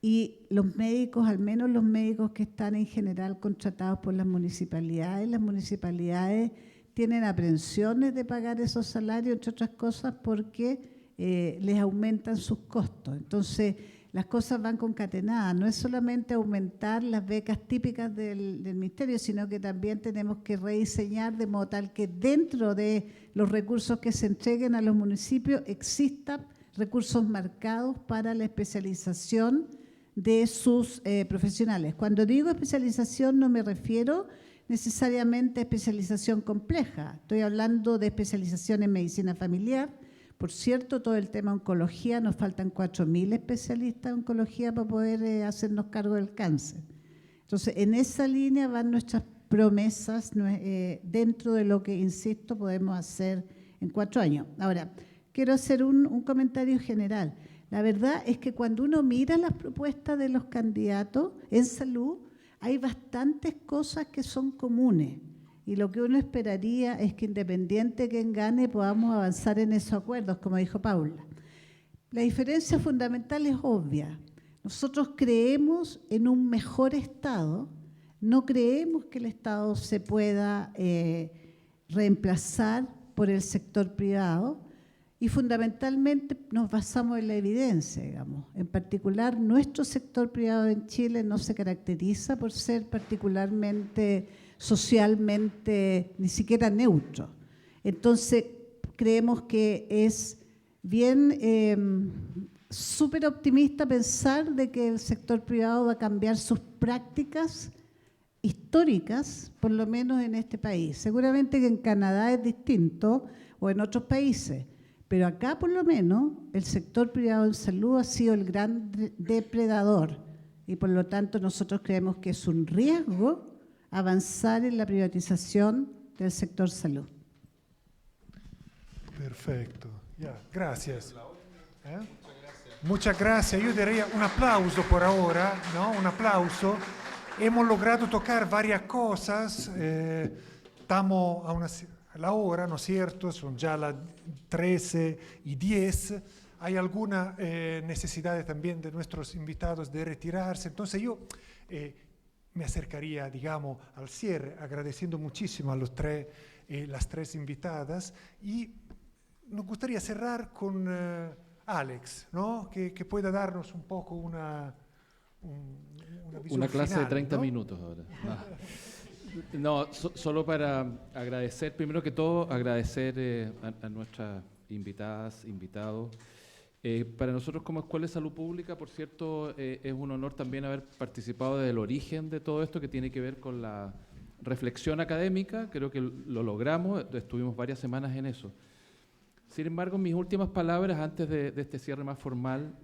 Y los médicos, al menos los médicos que están en general contratados por las municipalidades tienen aprensiones de pagar esos salarios, entre otras cosas, porque les aumentan sus costos. Entonces, las cosas van concatenadas. No es solamente aumentar las becas típicas del Ministerio, sino que también tenemos que rediseñar de modo tal que dentro de los recursos que se entreguen a los municipios existan recursos marcados para la especialización de sus profesionales. Cuando digo especialización no me refiero necesariamente a especialización compleja. Estoy hablando de especialización en medicina familiar, Por cierto, todo el tema de oncología, nos faltan 4.000 especialistas en oncología para poder hacernos cargo del cáncer. Entonces, en esa línea van nuestras promesas dentro de lo que, insisto, podemos hacer en 4 años. Ahora, quiero hacer un comentario general. La verdad es que cuando uno mira las propuestas de los candidatos en salud, hay bastantes cosas que son comunes. Y lo que uno esperaría es que independiente de quién gane, podamos avanzar en esos acuerdos, como dijo Paula. La diferencia fundamental es obvia. Nosotros creemos en un mejor Estado, no creemos que el Estado se pueda reemplazar por el sector privado y fundamentalmente nos basamos en la evidencia, digamos. En particular, nuestro sector privado en Chile no se caracteriza por ser particularmente socialmente ni siquiera neutro. Entonces, creemos que es bien súper optimista pensar de que el sector privado va a cambiar sus prácticas históricas, por lo menos en este país. Seguramente que en Canadá es distinto o en otros países, pero acá por lo menos el sector privado en salud ha sido el gran depredador y por lo tanto nosotros creemos que es un riesgo avanzar en la privatización del sector salud. Perfecto. Gracias. Muchas gracias. Yo daría un aplauso por ahora, ¿no? Un aplauso. Hemos logrado tocar varias cosas. Estamos a la hora, ¿no es cierto? Son ya las 13:10. Hay alguna necesidad también de nuestros invitados de retirarse. Entonces yo me acercaría, digamos, al cierre, agradeciendo muchísimo a las tres invitadas y nos gustaría cerrar con Alex, ¿no? Que pueda darnos un poco una visión una clase final, de 30 ¿no? minutos ahora. No, solo para agradecer, primero que todo, agradecer a nuestras invitadas, invitados. Para nosotros como Escuela de Salud Pública, por cierto, es un honor también haber participado desde el origen de todo esto que tiene que ver con la reflexión académica. Creo que lo logramos, estuvimos varias semanas en eso. Sin embargo, mis últimas palabras antes de este cierre más formal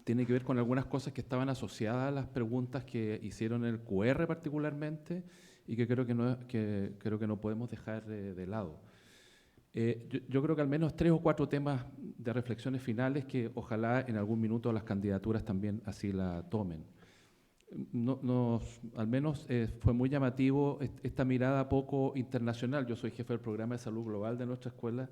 tienen que ver con algunas cosas que estaban asociadas a las preguntas que hicieron en el QR particularmente y que creo que no podemos dejar de lado. Yo creo que al menos 3 o 4 temas de reflexiones finales que ojalá en algún minuto las candidaturas también así la tomen. Al menos fue muy llamativo esta mirada poco internacional. Yo soy jefe del programa de salud global de nuestra escuela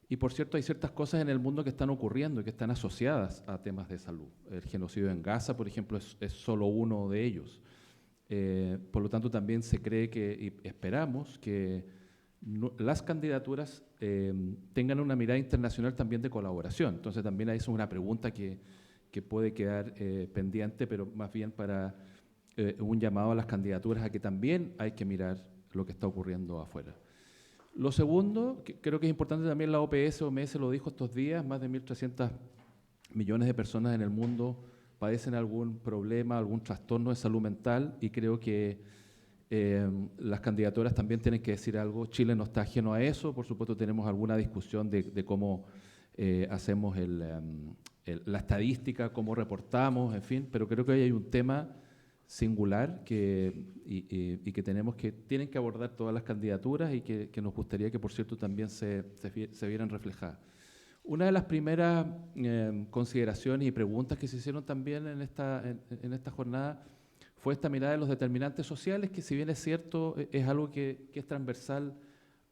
y por cierto hay ciertas cosas en el mundo que están ocurriendo y que están asociadas a temas de salud. El genocidio en Gaza, por ejemplo, es solo uno de ellos. Por lo tanto, también se cree y esperamos que las candidaturas tengan una mirada internacional también de colaboración. Entonces también ahí es una pregunta que puede quedar pendiente, pero más bien para un llamado a las candidaturas a que también hay que mirar lo que está ocurriendo afuera. Lo segundo, creo que es importante también la OMS lo dijo estos días, más de 1.300 millones de personas en el mundo padecen algún problema, algún trastorno de salud mental y creo que las candidaturas también tienen que decir algo. Chile no está ajeno a eso, por supuesto tenemos alguna discusión de cómo hacemos la estadística, cómo reportamos, en fin, pero creo que hoy hay un tema singular y que tienen que abordar todas las candidaturas y que nos gustaría que, por cierto, también se vieran reflejadas. Una de las primeras consideraciones y preguntas que se hicieron también en esta jornada fue esta mirada de los determinantes sociales, que si bien es cierto, es algo que es transversal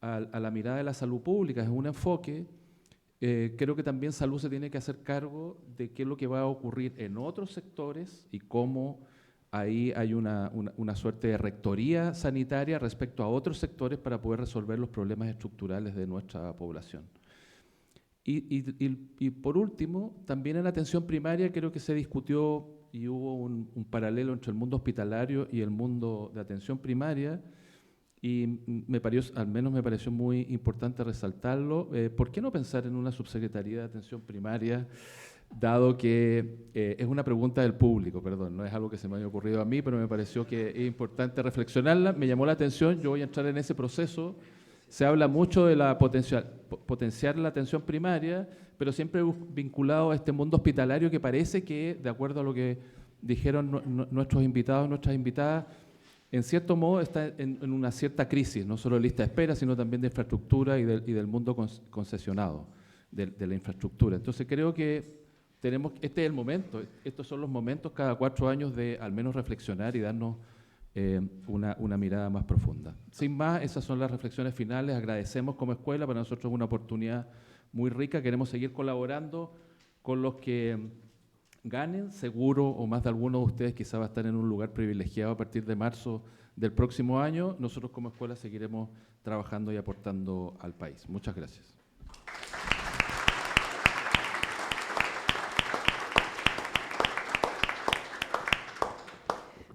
a la mirada de la salud pública, es un enfoque. Creo que también salud se tiene que hacer cargo de qué es lo que va a ocurrir en otros sectores y cómo ahí hay una suerte de rectoría sanitaria respecto a otros sectores para poder resolver los problemas estructurales de nuestra población. Y por último, también en la atención primaria creo que se discutió y hubo un paralelo entre el mundo hospitalario y el mundo de atención primaria y al menos me pareció muy importante resaltarlo. ¿Por qué no pensar en una subsecretaría de atención primaria, dado que es una pregunta del público, perdón, no es algo que se me haya ocurrido a mí, pero me pareció que es importante reflexionarla, me llamó la atención, yo voy a entrar en ese proceso Se habla mucho de la potenciar la atención primaria, pero siempre vinculado a este mundo hospitalario que parece que, de acuerdo a lo que dijeron nuestros invitados, nuestras invitadas, en cierto modo está en una cierta crisis, no solo de lista de espera, sino también de infraestructura y del mundo concesionado, de la infraestructura. Entonces creo que este es el momento, estos son los momentos cada 4 años de al menos reflexionar y darnos una mirada más profunda. Sin más, esas son las reflexiones finales. Agradecemos como escuela, para nosotros es una oportunidad muy rica. Queremos seguir colaborando con los que ganen, seguro, o más de alguno de ustedes quizá va a estar en un lugar privilegiado a partir de marzo del próximo año. Nosotros como escuela seguiremos trabajando y aportando al país. Muchas gracias.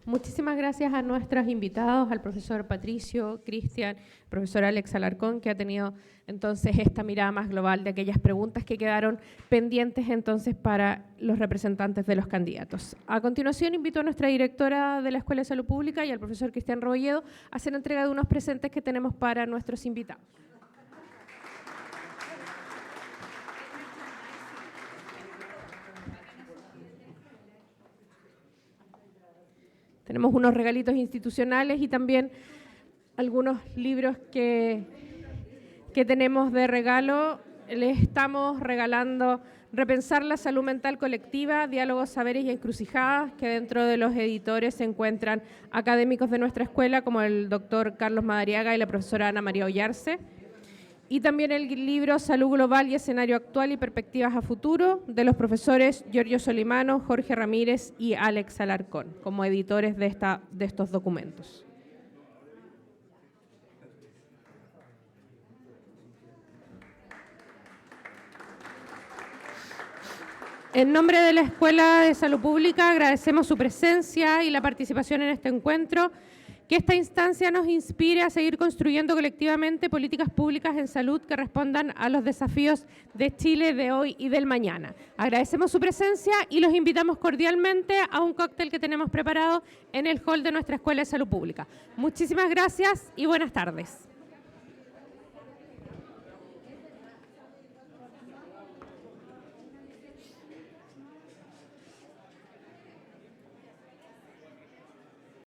Muchísimas gracias a nuestros invitados, al profesor Patricio, Cristian, profesor Alex Alarcón, que ha tenido entonces esta mirada más global de aquellas preguntas que quedaron pendientes entonces para los representantes de los candidatos. A continuación invito a nuestra directora de la Escuela de Salud Pública y al profesor Cristian Rebolledo a hacer entrega de unos presentes que tenemos para nuestros invitados. Tenemos unos regalitos institucionales y también algunos libros que tenemos de regalo. Les estamos regalando Repensar la salud mental colectiva, diálogos, saberes y encrucijadas, que dentro de los editores se encuentran académicos de nuestra escuela, como el doctor Carlos Madariaga y la profesora Ana María Ollarse. Y también el libro Salud Global y Escenario Actual y Perspectivas a Futuro, de los profesores Giorgio Solimano, Jorge Ramírez y Alex Alarcón, como editores de estos documentos. En nombre de la Escuela de Salud Pública agradecemos su presencia y la participación en este encuentro. Que esta instancia nos inspire a seguir construyendo colectivamente políticas públicas en salud que respondan a los desafíos de Chile de hoy y del mañana. Agradecemos su presencia y los invitamos cordialmente a un cóctel que tenemos preparado en el hall de nuestra Escuela de Salud Pública. Muchísimas gracias y buenas tardes.